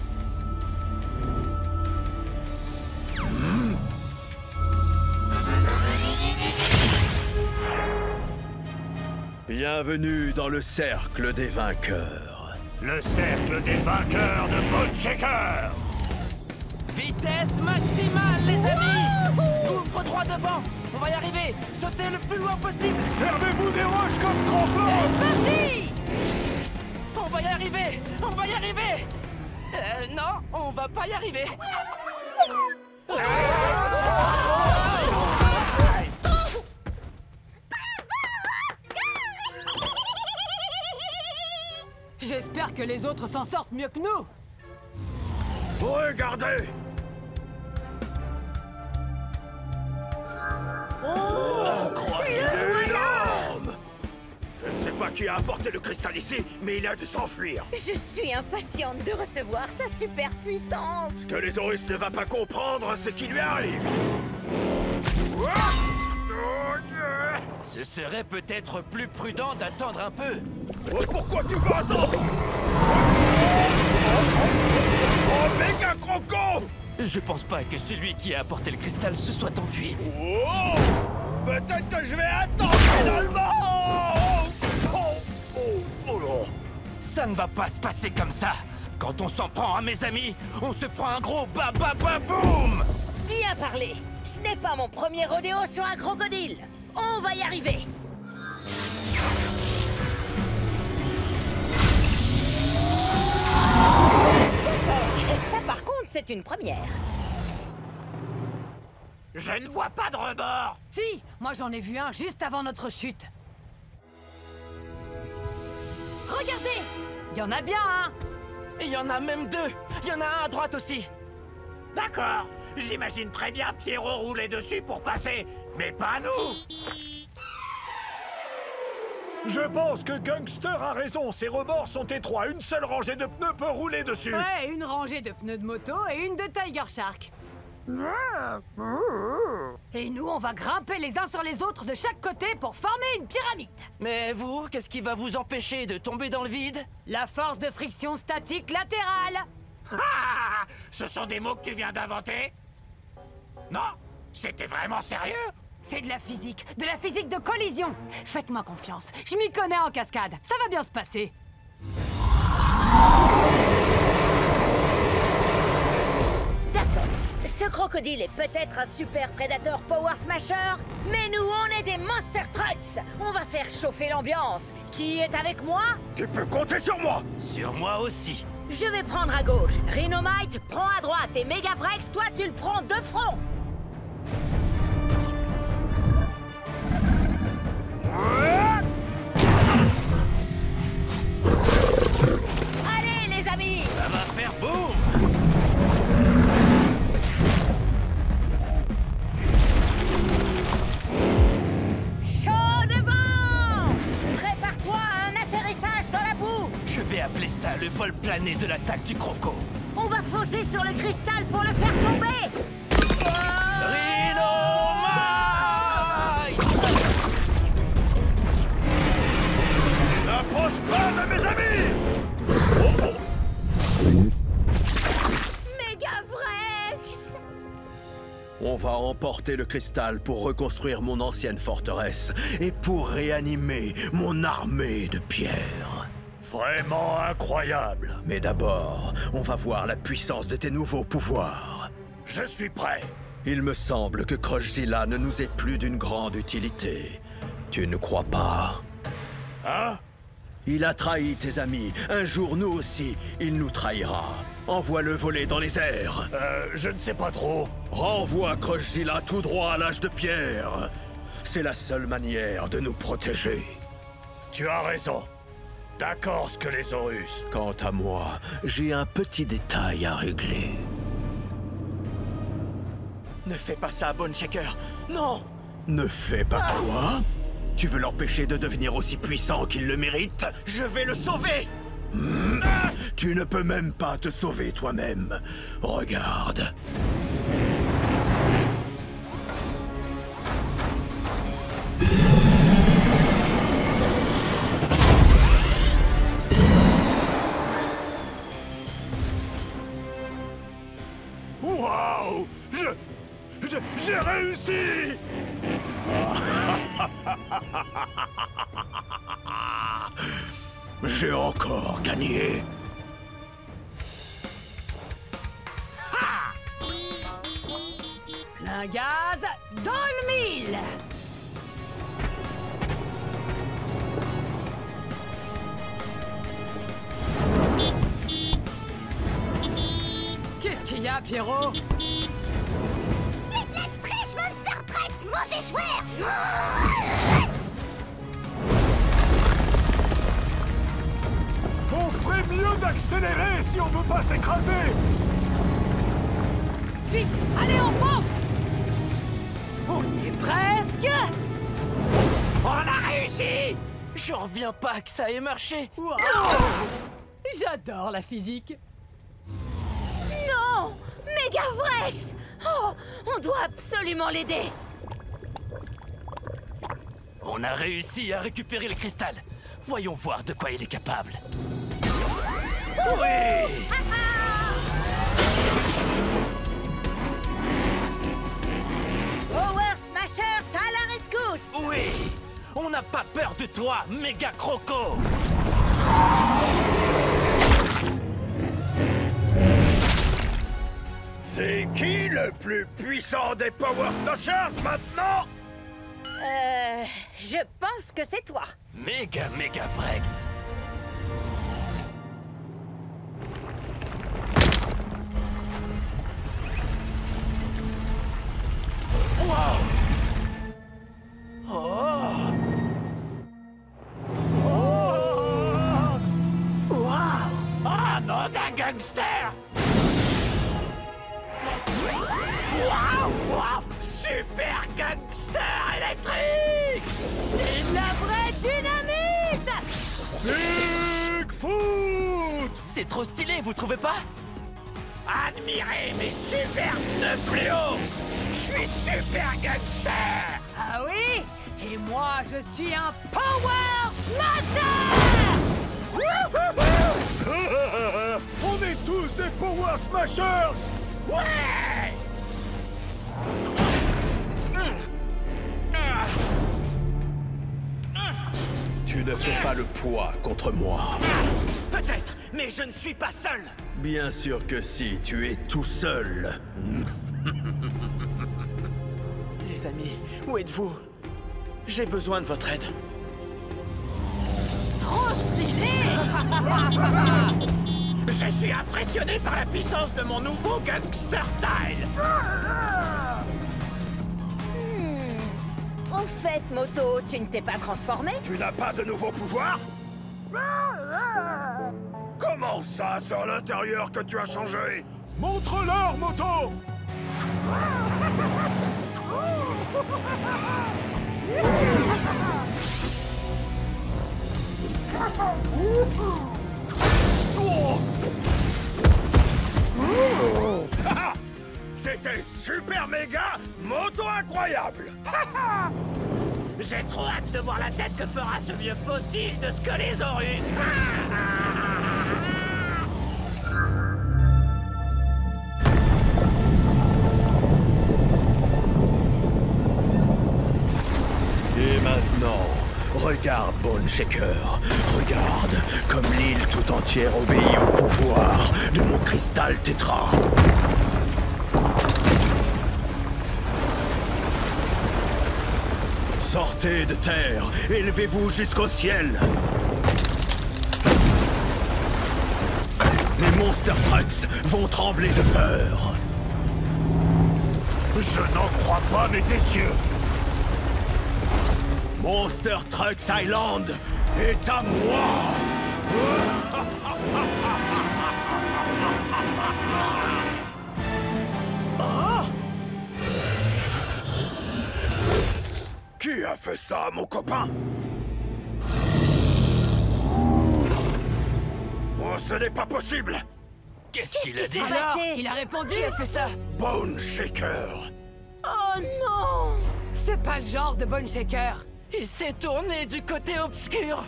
Bienvenue dans le cercle des vainqueurs. Le cercle des vainqueurs de Bone Shaker. Vitesse maximale, les amis! Couvre droit devant! On va y arriver! Sautez le plus loin possible! Servez-vous des roches comme tremplin. C'est parti! On va y arriver! On va y arriver! Non, on va pas y arriver! J'espère que les autres s'en sortent mieux que nous! Regardez. Incroyable! Énorme! Je ne sais pas qui a apporté le cristal ici, mais il a dû s'enfuir. Je suis impatiente de recevoir sa super puissance. Ce que les Horus ne va pas comprendre, ce qui lui arrive. Ce serait peut-être plus prudent d'attendre un peu. Oh, pourquoi tu vas attendre? Oh, méga croco! Je pense pas que celui qui a apporté le cristal se soit enfui. Oh! Peut-être que je vais attendre finalement! Oh. Ça ne va pas se passer comme ça. Quand on s'en prend à mes amis, on se prend un gros ba-ba-ba-boum! Bien parlé. Ce n'est pas mon premier rodéo sur un crocodile. On va y arriver. Et ça, par contre, c'est une première. Je ne vois pas de rebord. Si, moi j'en ai vu un juste avant notre chute. Regardez! Il y en a bien un! Et il y en a même deux! Il y en a un à droite aussi! D'accord. J'imagine très bien Pierrot rouler dessus pour passer, mais pas nous. Je pense que Gangster a raison, ces rebords sont étroits. Une seule rangée de pneus peut rouler dessus. Ouais, une rangée de pneus de moto et une de Tiger Shark. Et nous, on va grimper les uns sur les autres de chaque côté pour former une pyramide. Mais vous, qu'est-ce qui va vous empêcher de tomber dans le vide? La force de friction statique latérale. Ah, ce sont des mots que tu viens d'inventer? Non? C'était vraiment sérieux? C'est de la physique de collision. Faites-moi confiance, je m'y connais en cascade. Ça va bien se passer. D'accord. Ce crocodile est peut-être un super prédateur Power Smasher, mais nous, on est des Monster Trucks. On va faire chauffer l'ambiance. Qui est avec moi? Tu peux compter sur moi. Sur moi aussi. Je vais prendre à gauche. Rhinomite, prends à droite. Et Megavrex, toi, tu le prends de front. Allez, les amis! Ça va faire boum! Chaud devant! Prépare-toi à un atterrissage dans la boue! Je appeler ça le vol plané de l'attaque du croco. On va foncer sur le cristal pour le faire tomber. Rhinomite! N'approche pas de mes amis! Megavrex! On va emporter le cristal pour reconstruire mon ancienne forteresse et pour réanimer mon armée de pierre. Vraiment incroyable. Mais d'abord, on va voir la puissance de tes nouveaux pouvoirs. Je suis prêt. Il me semble que Crushzilla ne nous est plus d'une grande utilité. Tu ne crois pas? Hein? Il a trahi tes amis. Un jour, nous aussi, il nous trahira. Envoie-le voler dans les airs. Je ne sais pas trop. Renvoie Crushzilla tout droit à l'âge de pierre. C'est la seule manière de nous protéger. Tu as raison. D'accord, Skelésaurus. Quant à moi, j'ai un petit détail à régler. Ne fais pas ça, Bone Shaker. Non! Ne fais pas quoi? Tu veux l'empêcher de devenir aussi puissant qu'il le mérite? Je vais le sauver! Tu ne peux même pas te sauver toi-même. Regarde. Waouh! J'ai réussi! J'ai encore gagné. Plein gaz dans le mille. Qu'est-ce qu'il y a, Pierrot? C'est de la triche, Monster Trucks, mauvais joueur! On ferait mieux d'accélérer si on veut pas s'écraser! Vite, allez, on fonce! On y est presque! On a réussi! J'en reviens pas que ça ait marché! Wow. J'adore la physique! Non! Megavrex! Oh! On doit absolument l'aider! On a réussi à récupérer le cristal. Voyons voir de quoi il est capable. Oui! Power Smashers à la rescousse! Oui! On n'a pas peur de toi, méga croco! C'est qui le plus puissant des Power Smashers maintenant? Je pense que c'est toi. Megavrex. Wow! Oh! Wow! Ah, nom d'un gangster! Wow! Wow! Super gangster électrique! C'est de la vraie dynamite! Bigfoot! C'est trop stylé, vous trouvez pas? Admirez mes super pneus plus hauts! Je suis super gangster! Ah oui? Et moi, je suis un Power Smasher! On est tous des Power Smashers! Ouais! Tu ne fais pas le poids contre moi. Peut-être, mais je ne suis pas seul! Bien sûr que si, tu es tout seul. Les amis, où êtes-vous? J'ai besoin de votre aide. Trop stylé! Je suis impressionné par la puissance de mon nouveau gangster style! Au fait, Moto, tu ne t'es pas transformé? Tu n'as pas de nouveau pouvoir? Comment ça, c'est à l'intérieur que tu as changé? Montre-leur, Moto! des super méga motos incroyables. J'ai trop hâte de voir la tête que fera ce vieux fossile de Scolésaurus. Et maintenant, regarde Bone Shaker. Regarde comme l'île tout entière obéit au pouvoir de mon cristal tétra. Sortez de terre, élevez-vous jusqu'au ciel. Les Monster Trucks vont trembler de peur. Je n'en crois pas mes essieux. Monster Trucks Island est à moi. Qui a fait ça, mon copain? Oh, ce n'est pas possible! Qu'est-ce qu'il a dit? Alors, il a répondu. Qui a fait ça? Bone Shaker! Oh non! C'est pas le genre de Bone Shaker. Il s'est tourné du côté obscur.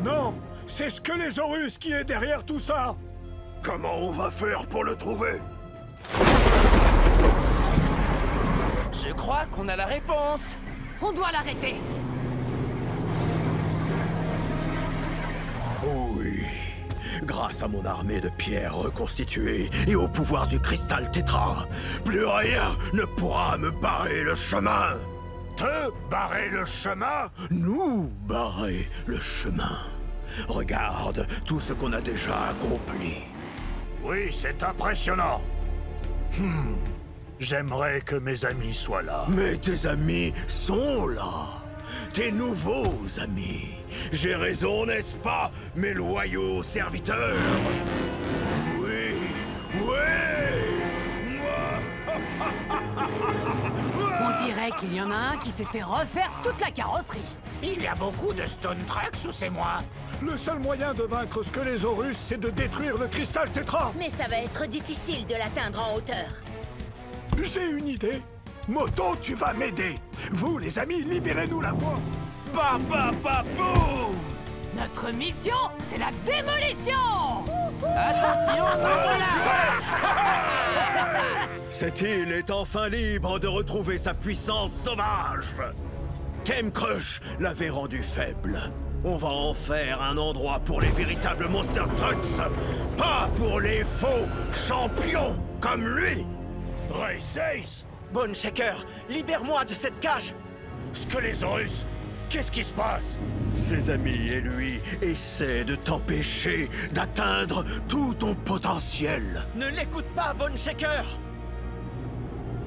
Non, c'est Scolésaurus qui est derrière tout ça. Comment on va faire pour le trouver? Je crois qu'on a la réponse. On doit l'arrêter. Oui, grâce à mon armée de pierres reconstituée et au pouvoir du cristal tétra, plus rien ne pourra me barrer le chemin. Te barrer le chemin? Nous barrer le chemin. Regarde tout ce qu'on a déjà accompli. Oui, c'est impressionnant. J'aimerais que mes amis soient là. Mais tes amis sont là. Tes nouveaux amis. J'ai raison, n'est-ce pas, mes loyaux serviteurs? Oui, oui. On dirait qu'il y en a un qui s'est fait refaire toute la carrosserie. Il y a beaucoup de Stone Trucks ou c'est moi? Le seul moyen de vaincre Scolésaurus, c'est de détruire le cristal tétra. Mais ça va être difficile de l'atteindre en hauteur. J'ai une idée. Moto, tu vas m'aider. Vous, les amis, libérez-nous la voie. Ba ba ba boum! Notre mission, c'est la démolition. Attention, voilà. Cette île est enfin libre de retrouver sa puissance sauvage. Game Crush l'avait rendue faible. On va en faire un endroit pour les véritables Monster Trucks, pas pour les faux champions comme lui. Race Ace! Bone Shaker, libère-moi de cette cage. Scolésaurus, qu'est-ce qui se passe? Ses amis et lui essaient de t'empêcher d'atteindre tout ton potentiel. Ne l'écoute pas, Bone Shaker.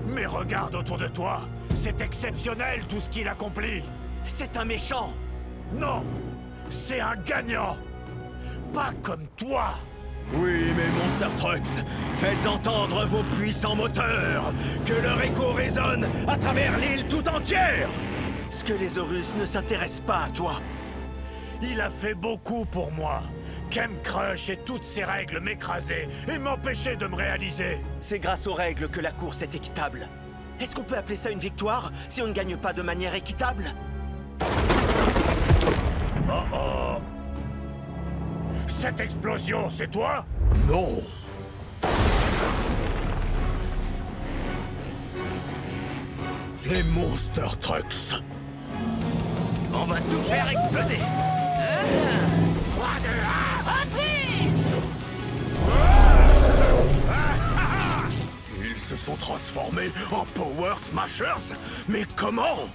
Mais regarde autour de toi. C'est exceptionnel tout ce qu'il accomplit. C'est un méchant. Non, c'est un gagnant. Pas comme toi. Oui, mes Monster Trucks, faites entendre vos puissants moteurs, que leur écho résonne à travers l'île tout entière. Scolésaurus ne s'intéresse pas à toi. Il a fait beaucoup pour moi. Game Crush et toutes ses règles m'écrasaient et m'empêchaient de me réaliser. C'est grâce aux règles que la course est équitable. Est-ce qu'on peut appeler ça une victoire si on ne gagne pas de manière équitable? Oh oh! Cette explosion, c'est toi? Non. Les Monster Trucks. On va tout faire exploser. 3, 2, 1, Ils se sont transformés en Power Smashers. Mais comment?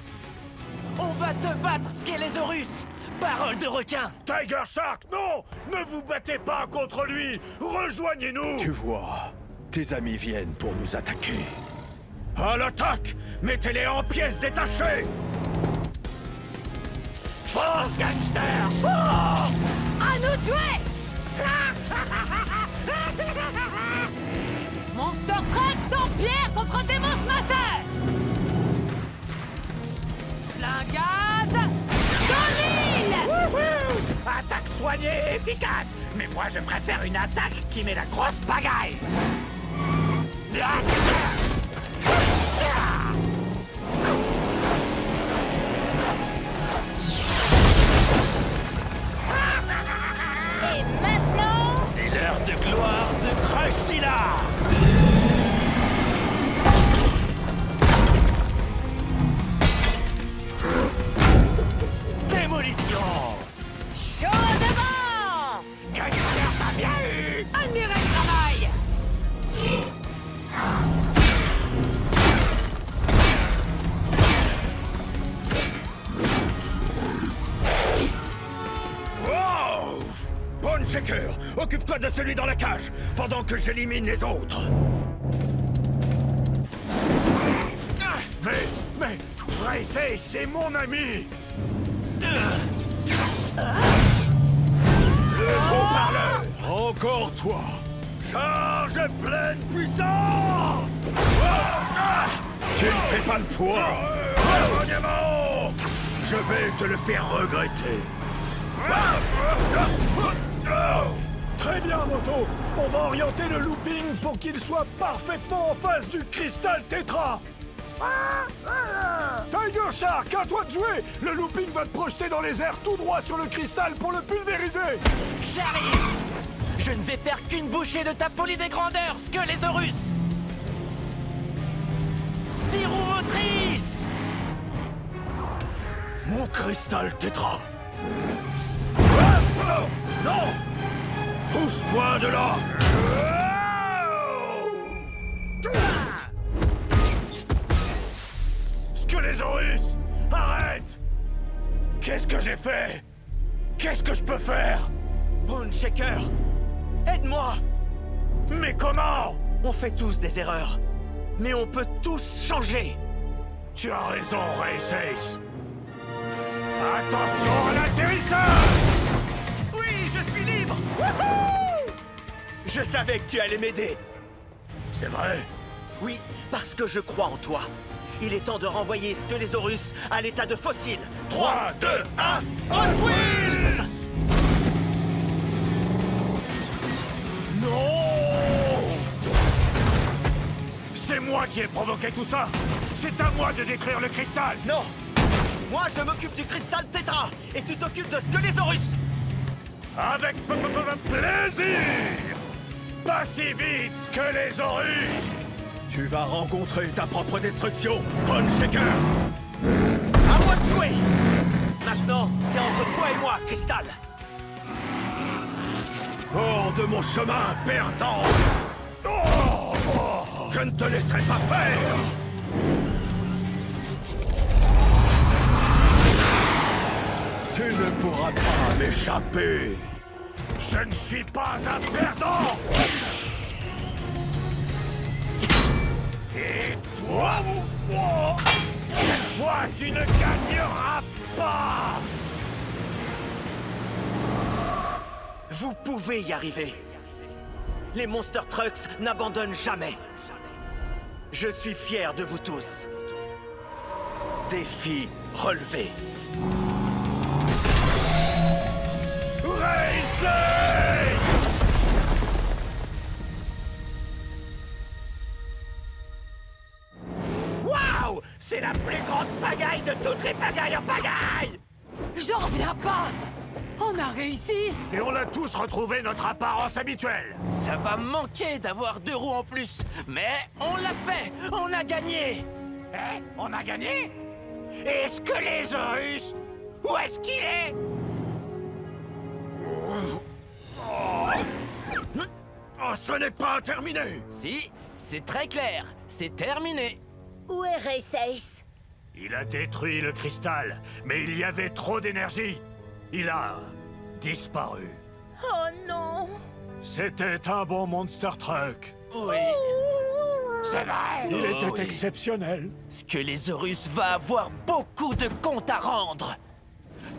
On va te battre, Scolésaurus. Parole de requin. Tiger Shark, non! Ne vous battez pas contre lui! Rejoignez-nous! Tu vois, tes amis viennent pour nous attaquer. À l'attaque! Mettez-les en pièces détachées! Force, gangster! Force! À nous de jouer. Monster Trucks s'empierre contre Démon Smasher. Flingade dans l'île. Attaque soignée et efficace! Mais moi, je préfère une attaque qui met la grosse pagaille! Shaker, occupe-toi de celui dans la cage, pendant que j'élimine les autres. Mais... Race, c'est mon ami! Le haut-parleur! Encore toi! Charge pleine puissance! Tu ne fais pas le poids! Revenez-moi! Je vais te le faire regretter! Très bien, Moto! On va orienter le looping pour qu'il soit parfaitement en face du cristal tétra! Tiger Shark, à toi de jouer! Le looping va te projeter dans les airs tout droit sur le cristal pour le pulvériser! J'arrive! Je ne vais faire qu'une bouchée de ta folie des grandeurs, Squelésaurus! 6 roues motrices! Mon cristal tétra! Non! Pousse-toi de là! Squelésaurus! Arrête! Qu'est-ce que j'ai fait? Qu'est-ce que je peux faire? Bone Shaker! Aide-moi! Mais comment? On fait tous des erreurs, mais on peut tous changer! Tu as raison, Race. Attention à l'atterrissage! Oui, je suis libre! Wouhou! Je savais que tu allais m'aider! C'est vrai? Oui, parce que je crois en toi. Il est temps de renvoyer Squelésaurus à l'état de fossile. 3, 2, 1, Hot Wheels! Non! C'est moi qui ai provoqué tout ça! C'est à moi de détruire le cristal! Non! Moi, je m'occupe du cristal tétra, et tu t'occupes de Squelésaurus! Avec plaisir! Pas si vite, Squelésaurus! Tu vas rencontrer ta propre destruction, Bone Shaker! À moi de jouer! Maintenant, c'est entre toi et moi, Cristal! Hors de mon chemin, perdant! Je ne te laisserai pas faire! Tu ne pourras pas m'échapper! Je ne suis pas un perdant! Et toi, moi, cette fois, tu ne gagneras pas! Vous pouvez y arriver. Les Monster Trucks n'abandonnent jamais. Je suis fier de vous tous. Défi relevé. Racing! Waouh! C'est la plus grande pagaille de toutes les pagailles en pagaille! J'en reviens pas! On a réussi! Et on a tous retrouvé notre apparence habituelle! Ça va manquer d'avoir 2 roues en plus, mais on l'a fait! On a gagné! Eh? On a gagné? Est-ce que Squelésaurus? Où est-ce qu'il est? Oh, ce n'est pas terminé! Si, c'est très clair. C'est terminé. Où est Race Ace? Il a détruit le cristal, mais il y avait trop d'énergie. Il a disparu. Oh non! C'était un bon Monster Truck. Oui. C'est vrai? Il était oui. exceptionnel. Squelésaurus va avoir beaucoup de comptes à rendre.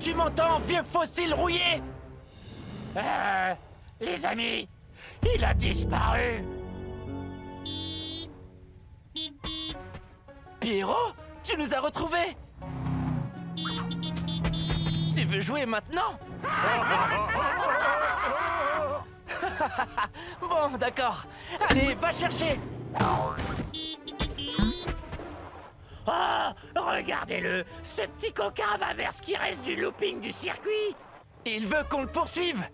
Tu m'entends, vieux fossile rouillé? Les amis, il a disparu. Pierrot, tu nous as retrouvés. Tu veux jouer maintenant? Bon, d'accord. Allez, va chercher. Oh, regardez-le, ce petit coquin va vers ce qui reste du looping du circuit. Il veut qu'on le poursuive.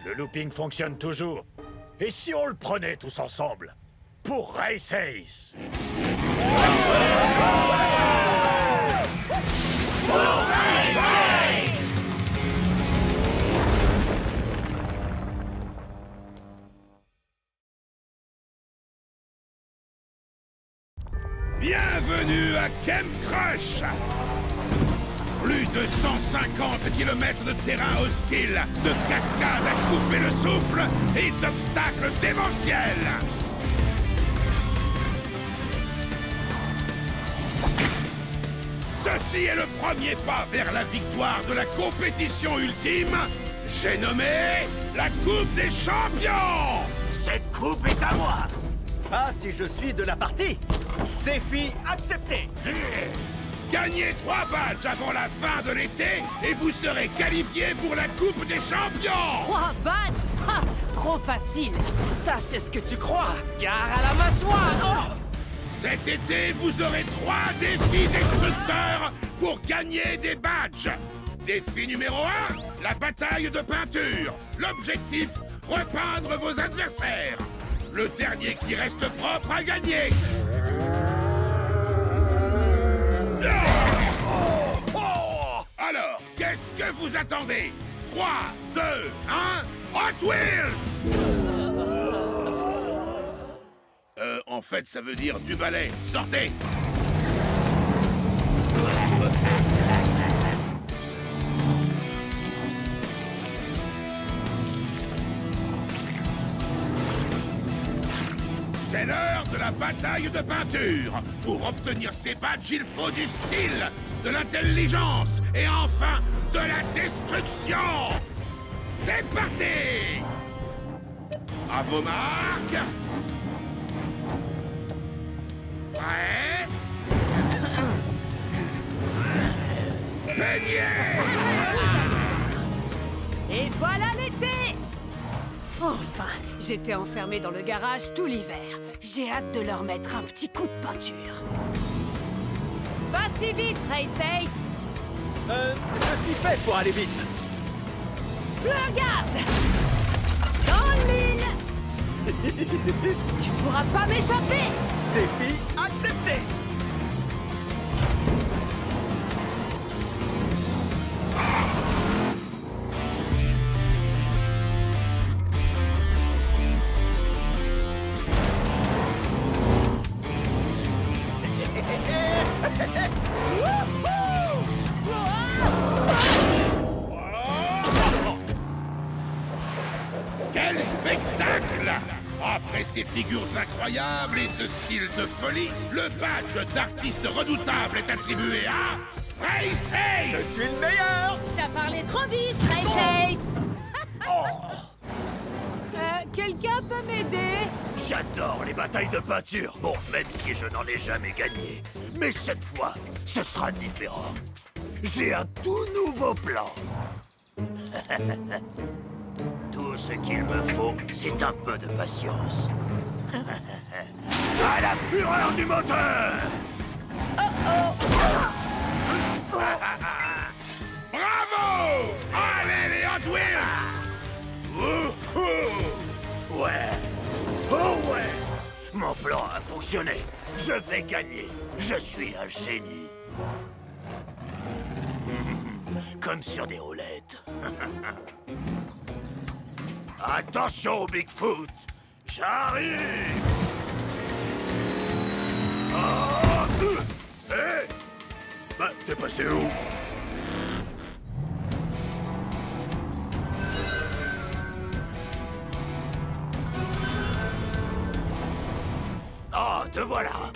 Le looping fonctionne toujours. Et si on le prenait tous ensemble? Pour Race Ace. Bienvenue à Camp Crush! Plus de 150 km de terrain hostile, de cascades à couper le souffle et d'obstacles démentiels. Ceci est le premier pas vers la victoire de la compétition ultime. J'ai nommé la Coupe des Champions. Cette coupe est à moi. Ah, si je suis de la partie. Défi accepté. Gagnez 3 badges avant la fin de l'été et vous serez qualifiés pour la Coupe des Champions. 3 badges? Ha! Trop facile. Ça, c'est ce que tu crois. Gare à la massoire. Oh! Cet été, vous aurez 3 défis destructeurs pour gagner des badges. Défi numéro 1, la bataille de peinture. L'objectif, repeindre vos adversaires. Le dernier qui reste propre a gagné. Alors, qu'est-ce que vous attendez? 3, 2, 1, Hot Wheels! En fait, ça veut dire du balai. Sortez! C'est l'heure de la bataille de peinture. Pour obtenir ces badges, il faut du style, de l'intelligence et enfin de la destruction. C'est parti! À vos marques. Prêt? Peignez! Et voilà l'été! Enfin, j'étais enfermé dans le garage tout l'hiver. J'ai hâte de leur mettre un petit coup de peinture. Pas si vite, Race Ace! Je suis fait pour aller vite. Le gaz! Dans le mille! Tu pourras pas m'échapper! Défi accepté. Quel spectacle! Après ces figures incroyables et ce style de folie, le badge d'artiste redoutable est attribué à Race Ace! Je suis le meilleur. T'as parlé trop vite, Race Ace! Quelqu'un peut m'aider? J'adore les batailles de peinture. Bon, même si je n'en ai jamais gagné. Mais cette fois, ce sera différent. J'ai un tout nouveau plan. Tout ce qu'il me faut, c'est un peu de patience. À la fureur du moteur! Bravo! Allez les Hot Wheels! Wouhou! Ouais! Oh ouais! Mon plan a fonctionné. Je vais gagner. Je suis un génie. Comme sur des roulettes. Attention, Bigfoot! J'arrive! Hé! Bah, t'es passé où? Ah, te voilà!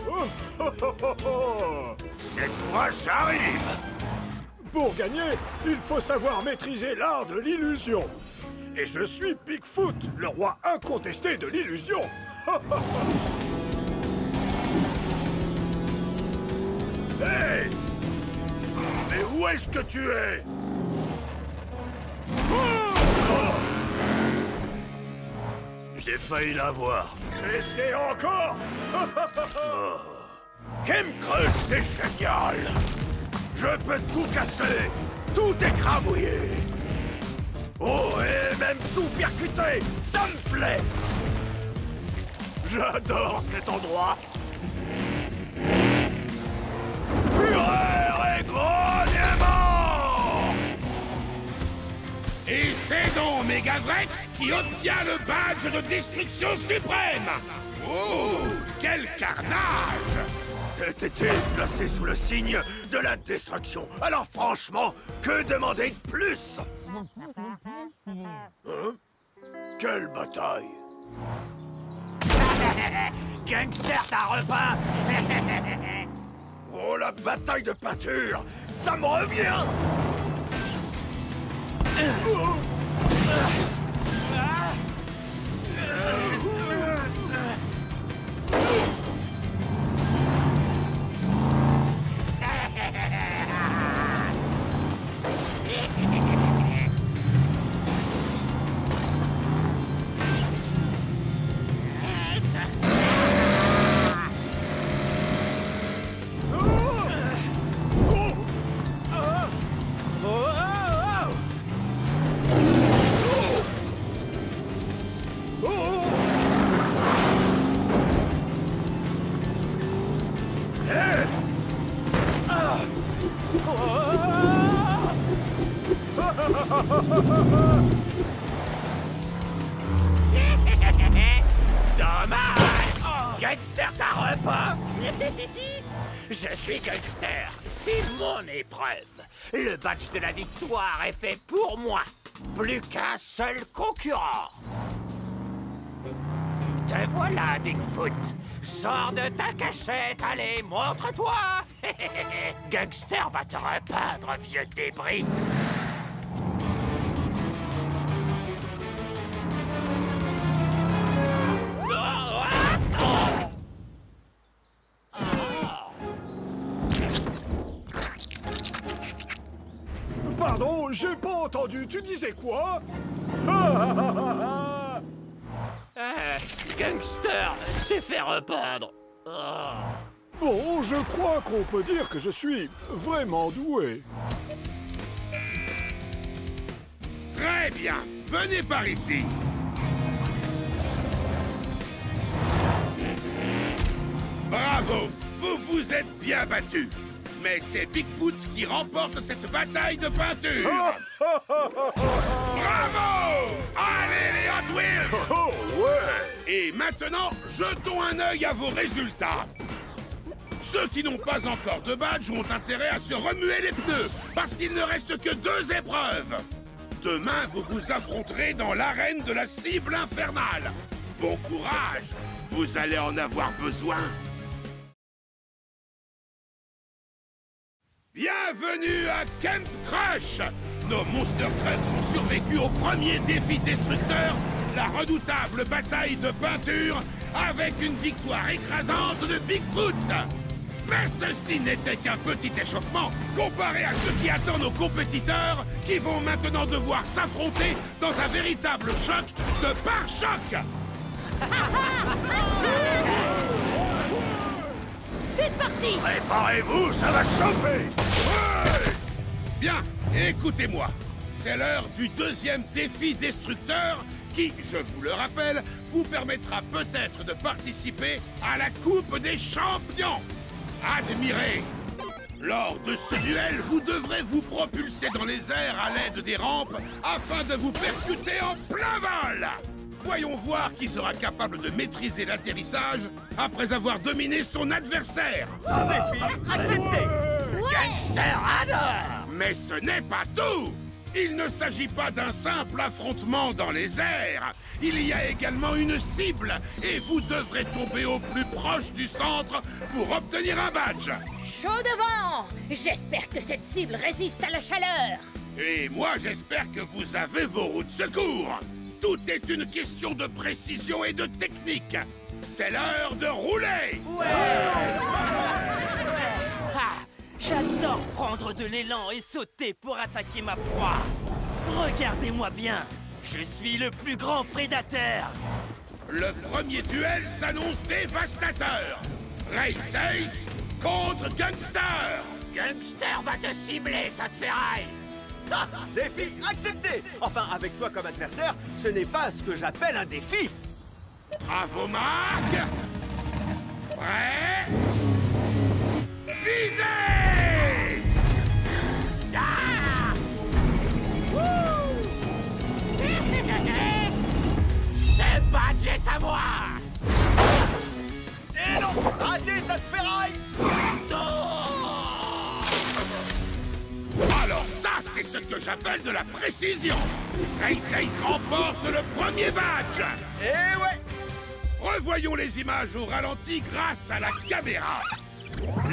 Cette fois, j'arrive! Pour gagner, il faut savoir maîtriser l'art de l'illusion. Et je suis Bigfoot, le roi incontesté de l'illusion. Hey! Mais où est-ce que tu es? J'ai failli l'avoir. Et c'est encore. Game Crush, c'est génial! Je peux tout casser, tout écrabouiller. Oh, et même tout percuter, ça me plaît. J'adore cet endroit. Fureur et grognement! Et c'est donc Megavrex qui obtient le badge de destruction suprême. Oh, quel carnage! Cet été est placé sous le signe de la destruction. Alors franchement, que demander de plus? Hein? Quelle bataille? Gangster, t'as repeint. Oh, la bataille de peinture! Ça me revient! Dommage! Gangster, t'as repas? Je suis gangster, c'est mon épreuve. Le badge de la victoire est fait pour moi. Plus qu'un seul concurrent. Te voilà, Bigfoot. Sors de ta cachette, allez, montre-toi. Gangster va te repeindre, vieux débris. Pardon, j'ai pas entendu, tu disais quoi? Gangster s'est fait repeindre. Bon, je crois qu'on peut dire que je suis vraiment doué. Très bien, venez par ici. Bravo, vous vous êtes bien battu. Mais c'est Bigfoot qui remporte cette bataille de peinture. Bravo! Allez les Hot Wheels! Oh, ouais! Et maintenant, jetons un œil à vos résultats. Ceux qui n'ont pas encore de badge ont intérêt à se remuer les pneus, parce qu'il ne reste que 2 épreuves. Demain, vous vous affronterez dans l'arène de la cible infernale. Bon courage, vous allez en avoir besoin. Bienvenue à Camp Crush! Nos Monster Trucks ont survécu au premier défi destructeur, la redoutable bataille de peinture, avec une victoire écrasante de Bigfoot! Mais ceci n'était qu'un petit échauffement comparé à ce qui attend nos compétiteurs qui vont maintenant devoir s'affronter dans un véritable choc de pare-choc! C'est parti! Préparez-vous, ça va chauffer! Ouais! Bien, écoutez-moi. C'est l'heure du deuxième défi destructeur qui, je vous le rappelle, vous permettra peut-être de participer à la Coupe des Champions. Admirez! Lors de ce duel, vous devrez vous propulser dans les airs à l'aide des rampes afin de vous percuter en plein vol. Voyons voir qui sera capable de maîtriser l'atterrissage après avoir dominé son adversaire. Sans défi accepté. Gangster adore! Mais ce n'est pas tout! Il ne s'agit pas d'un simple affrontement dans les airs. Il y a également une cible et vous devrez tomber au plus proche du centre pour obtenir un badge. Chaud devant! J'espère que cette cible résiste à la chaleur. Et moi, j'espère que vous avez vos roues de secours. Tout est une question de précision et de technique. C'est l'heure de rouler! J'adore prendre de l'élan et sauter pour attaquer ma proie. Regardez-moi bien, je suis le plus grand prédateur. Le premier duel s'annonce dévastateur. Race Ace contre Gangster. Gangster va te cibler, tas de ferraille. Ah, défi accepté. Enfin, avec toi comme adversaire, ce n'est pas ce que j'appelle un défi. À vos marques. Prêt. Visez! Ah! Ce badge est à moi! Et non! Raté, tas de ferraille! Alors ça, c'est ce que j'appelle de la précision. Race Ace remporte le premier badge. Eh ouais! Revoyons les images au ralenti grâce à la caméra.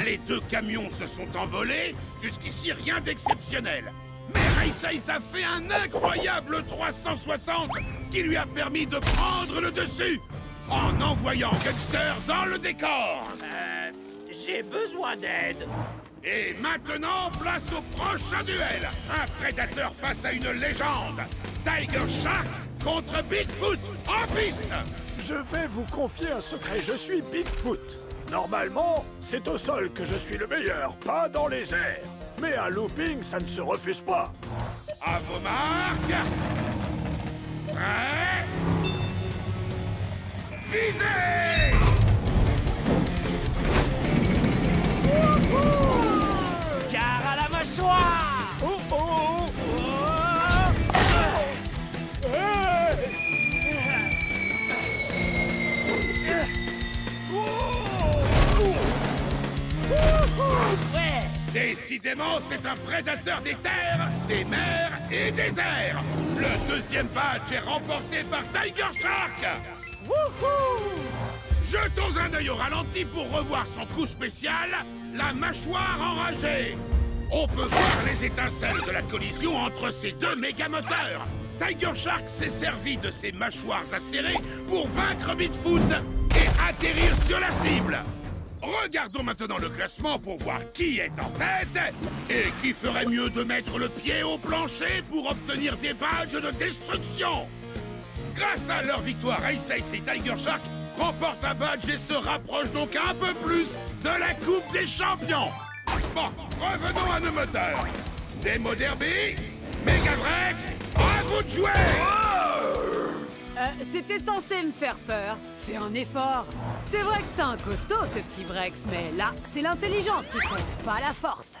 Les deux camions se sont envolés, jusqu'ici rien d'exceptionnel. Mais Race Ace a fait un incroyable 360 qui lui a permis de prendre le dessus en envoyant Gangster dans le décor. J'ai besoin d'aide. Et maintenant, place au prochain duel. Un prédateur face à une légende. Tiger Shark contre Bigfoot en piste. Je vais vous confier un secret, je suis Bigfoot. Normalement, c'est au sol que je suis le meilleur, pas dans les airs. Mais un looping, ça ne se refuse pas. À vos marques. Prêt. Visez. Gare à la mâchoire! Oh oh, Ouais! Décidément, c'est un prédateur des terres, des mers et des airs. Le deuxième badge est remporté par Tiger Shark. Wouhou! Jetons un œil au ralenti pour revoir son coup spécial, la mâchoire enragée. On peut voir les étincelles de la collision entre ces deux méga-moteurs. Tiger Shark s'est servi de ses mâchoires acérées pour vaincre Bigfoot et atterrir sur la cible. Regardons maintenant le classement pour voir qui est en tête et qui ferait mieux de mettre le pied au plancher pour obtenir des badges de destruction. Grâce à leur victoire, Race Ace et Tiger Shark remportent un badge et se rapprochent donc un peu plus de la Coupe des Champions. Bon, revenons à nos moteurs. Demo Derby, Megavrex, à vous de jouer. C'était censé me faire peur. Fais un effort. C'est vrai que c'est un costaud, ce petit Vrex, mais là, c'est l'intelligence qui compte, pas la force.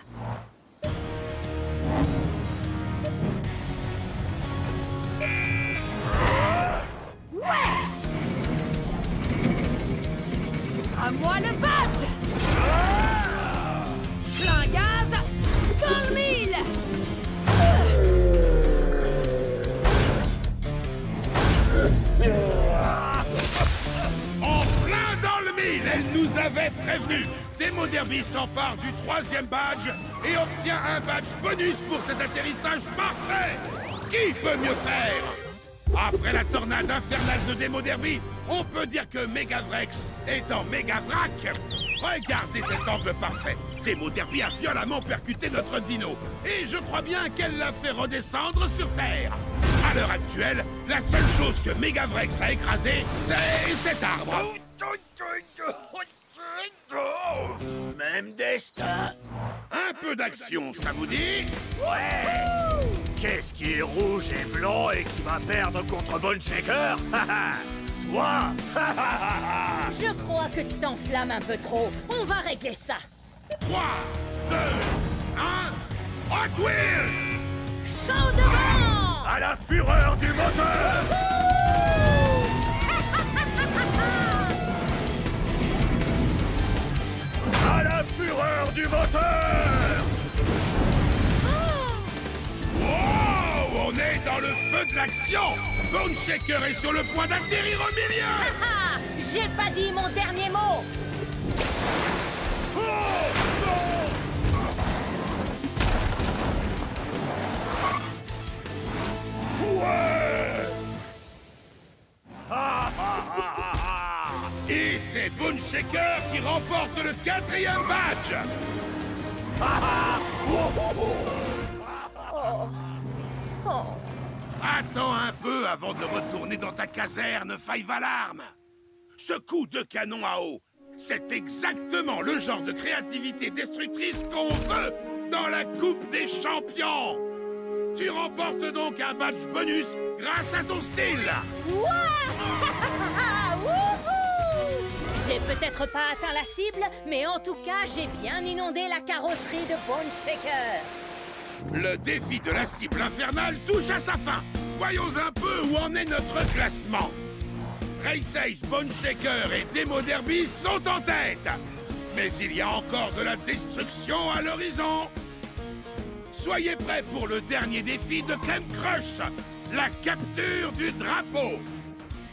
Ouais! À moi le badge! Plein gaz, dans le mille! En plein dans le mille, elle nous avait prévenu. Demo Derby s'empare du troisième badge et obtient un badge bonus pour cet atterrissage parfait. Qui peut mieux faire? Après la tornade infernale de Demo Derby, on peut dire que Megavrex est en Megavrac. Regardez cet angle parfait. Demo Derby a violemment percuté notre dino. Et je crois bien qu'elle l'a fait redescendre sur Terre. À l'heure actuelle, la seule chose que Megavrex a écrasé, c'est cet arbre. Même destin. Un peu d'action, ça vous dit? ouais! Qu'est-ce qui est rouge et blanc et qui va perdre contre Bone Shaker? Toi! Je crois que tu t'enflammes un peu trop. On va régler ça. 3, 2, 1, Hot Wheels! Chaud devant! À la fureur du moteur! À la fureur du moteur! Wow! On est dans le feu de l'action! Bone Shaker est sur le point d'atterrir au milieu! Ah, j'ai pas dit mon dernier mot! Ouais! Et c'est Bone Shaker qui remporte le 4e badge! Oh. Attends un peu avant de retourner dans ta caserne, Five Alarm. Ce coup de canon à eau, c'est exactement le genre de créativité destructrice qu'on veut dans la Coupe des Champions. Tu remportes donc un badge bonus grâce à ton style. J'ai peut-être pas atteint la cible, mais en tout cas, j'ai bien inondé la carrosserie de Bone Shaker. Le défi de la cible infernale touche à sa fin. Voyons un peu où en est notre classement. Race Ace, Bone Shaker et Demo Derby sont en tête. Mais il y a encore de la destruction à l'horizon. Soyez prêts pour le dernier défi de Crème Crush, la capture du drapeau.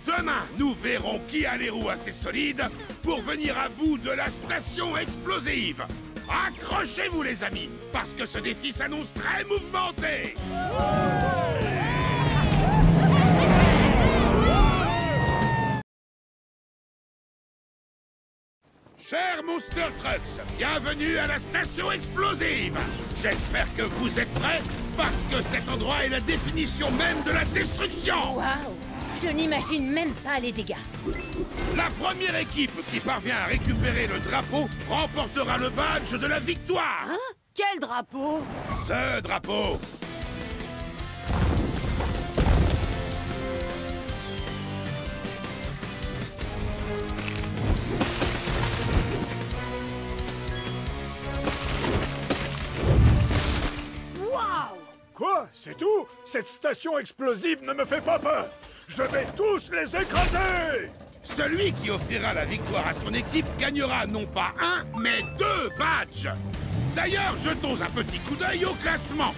Demain, nous verrons qui a les roues assez solides pour venir à bout de la station explosive. Accrochez-vous les amis, parce que ce défi s'annonce très mouvementé. Chers Monster Trucks, bienvenue à la station explosive. J'espère que vous êtes prêts, parce que cet endroit est la définition même de la destruction. Waouh! Je n'imagine même pas les dégâts. La première équipe qui parvient à récupérer le drapeau remportera le badge de la victoire. Hein? Quel drapeau? Ce drapeau. Waouh! Quoi? C'est tout? Cette station explosive ne me fait pas peur! Je vais tous les écraser! Celui qui offrira la victoire à son équipe gagnera non pas un, mais 2 badges. D'ailleurs, jetons un petit coup d'œil au classement.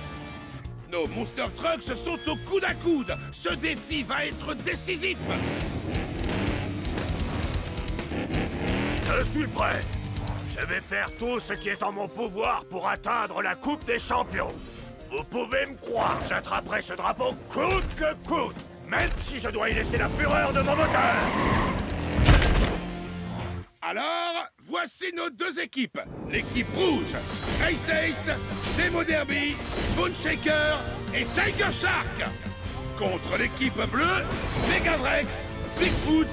Nos Monster Trucks sont au coude à coude. Ce défi va être décisif. Je suis prêt. Je vais faire tout ce qui est en mon pouvoir pour atteindre la Coupe des Champions. Vous pouvez me croire, j'attraperai ce drapeau coûte que coûte, même si je dois y laisser la fureur de mon moteur. Alors, voici nos 2 équipes. L'équipe rouge, Race Ace, Demo Derby, Bone Shaker et Tiger Shark. Contre l'équipe bleue, Megavrex, Bigfoot,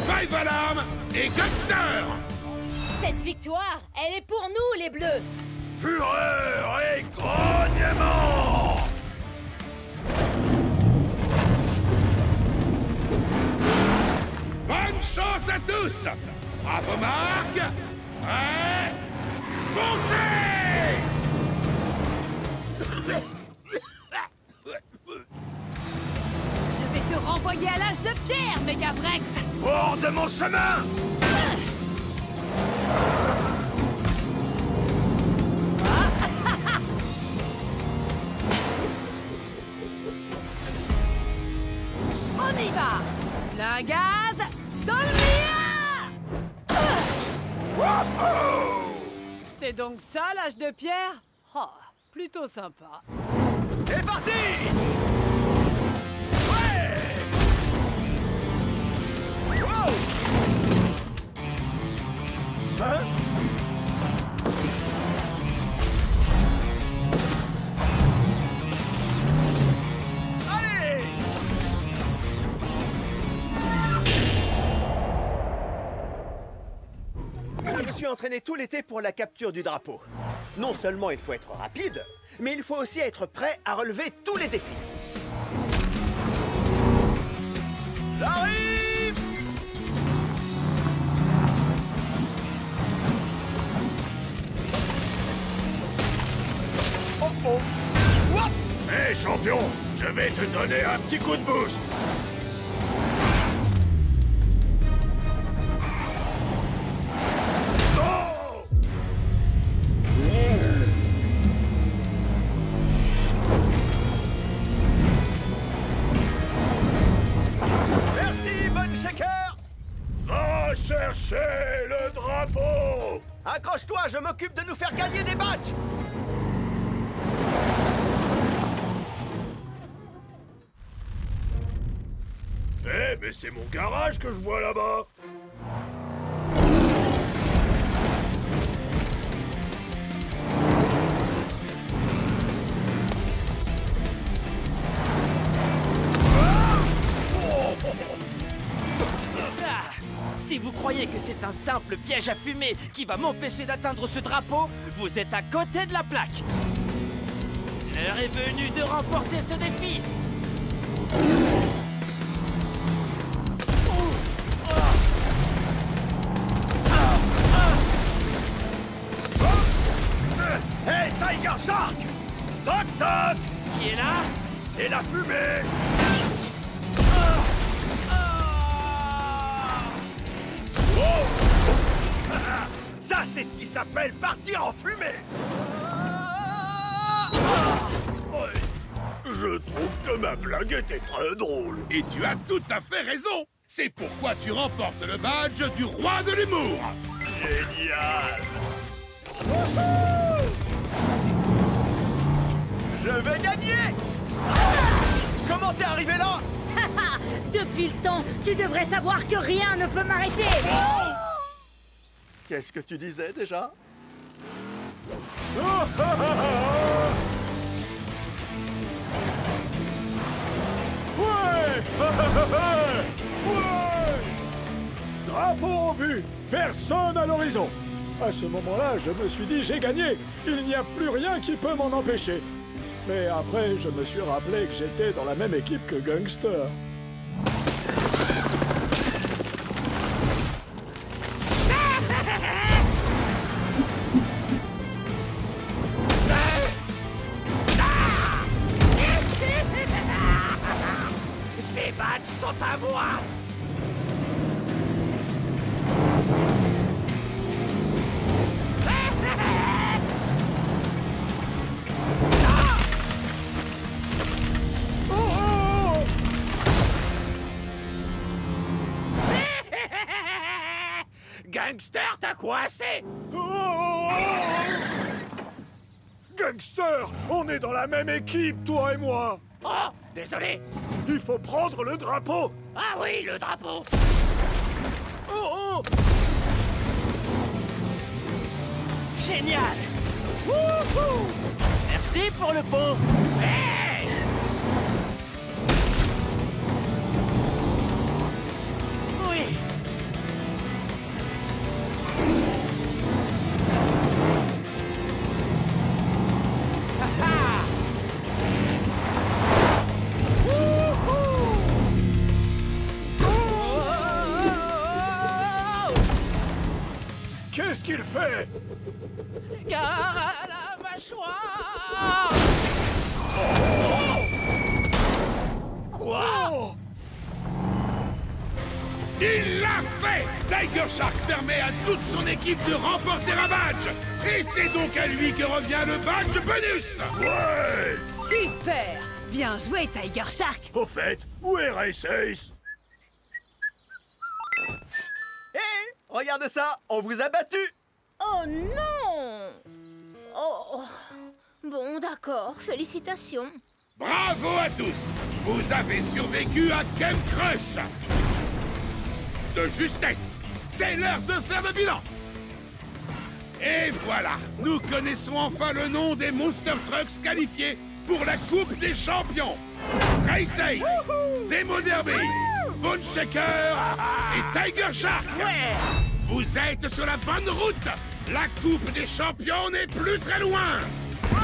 Five Alarm et Gunster. Cette victoire, elle est pour nous, les Bleus. Fureur et grognement! Bonne chance à tous! Bravo Marc! Prêt? Foncez! Je vais te renvoyer à l'âge de pierre, Megavrex! Hors de mon chemin! On y va! Plein gaz, dans le mien! C'est donc ça l'âge de pierre? Oh, plutôt sympa. C'est parti! Wow! Hein? Allez! Je me suis entraîné tout l'été pour la capture du drapeau. Non seulement il faut être rapide, mais il faut aussi être prêt à relever tous les défis. J'arrive! Oh oh! What? Hé champion, je vais te donner un petit coup de boost! Oh! Merci, Bone Shaker! Va chercher le drapeau! Accroche-toi, je m'occupe de nous faire gagner des badges! Eh, mais c'est mon garage que je vois là-bas! Ah, si vous croyez que c'est un simple piège à fumée qui va m'empêcher d'atteindre ce drapeau, vous êtes à côté de la plaque. L'heure est venue de remporter ce défi. Hey, Tiger Shark! Toc toc! Qui est là? C'est la fumée! s'appelle partir en fumée. Ouais. Je trouve que ma blague était très drôle. Et tu as tout à fait raison. C'est pourquoi tu remportes le badge du roi de l'humour. Génial. Je vais gagner! Comment t'es arrivé là? Depuis le temps, tu devrais savoir que rien ne peut m'arrêter. Qu'est-ce que tu disais déjà? Ouais. Drapeau en vue. Personne à l'horizon. À ce moment-là, je me suis dit, j'ai gagné. Il n'y a plus rien qui peut m'en empêcher. Mais après, je me suis rappelé que j'étais dans la même équipe que Gangster. Ces badges sont à moi. Gangster, t'as coincé! Gangster, on est dans la même équipe, toi et moi. Oh, désolé. Il faut prendre le drapeau. Ah oui, le drapeau. Génial! Wouhou! Merci pour le pot! Hey! Oui! Qu'est-ce qu'il fait? Gare à la mâchoire! Quoi? Il l'a fait! Tiger Shark permet à toute son équipe de remporter un badge. Et c'est donc à lui que revient le badge bonus. Ouais. Super! Bien joué, Tiger Shark! Au fait, où est Race Ace? Hé! Regarde ça! On vous a battu! Oh non! Oh. Bon, d'accord. Félicitations. Bravo à tous! Vous avez survécu à Game Crush! De justesse! C'est l'heure de faire le bilan! Et voilà! Nous connaissons enfin le nom des Monster Trucks qualifiés pour la Coupe des Champions! Race Ace, Demo Derby, Bone Shaker et Tiger Shark! Ouais! Vous êtes sur la bonne route! La Coupe des Champions n'est plus très loin! Ouais!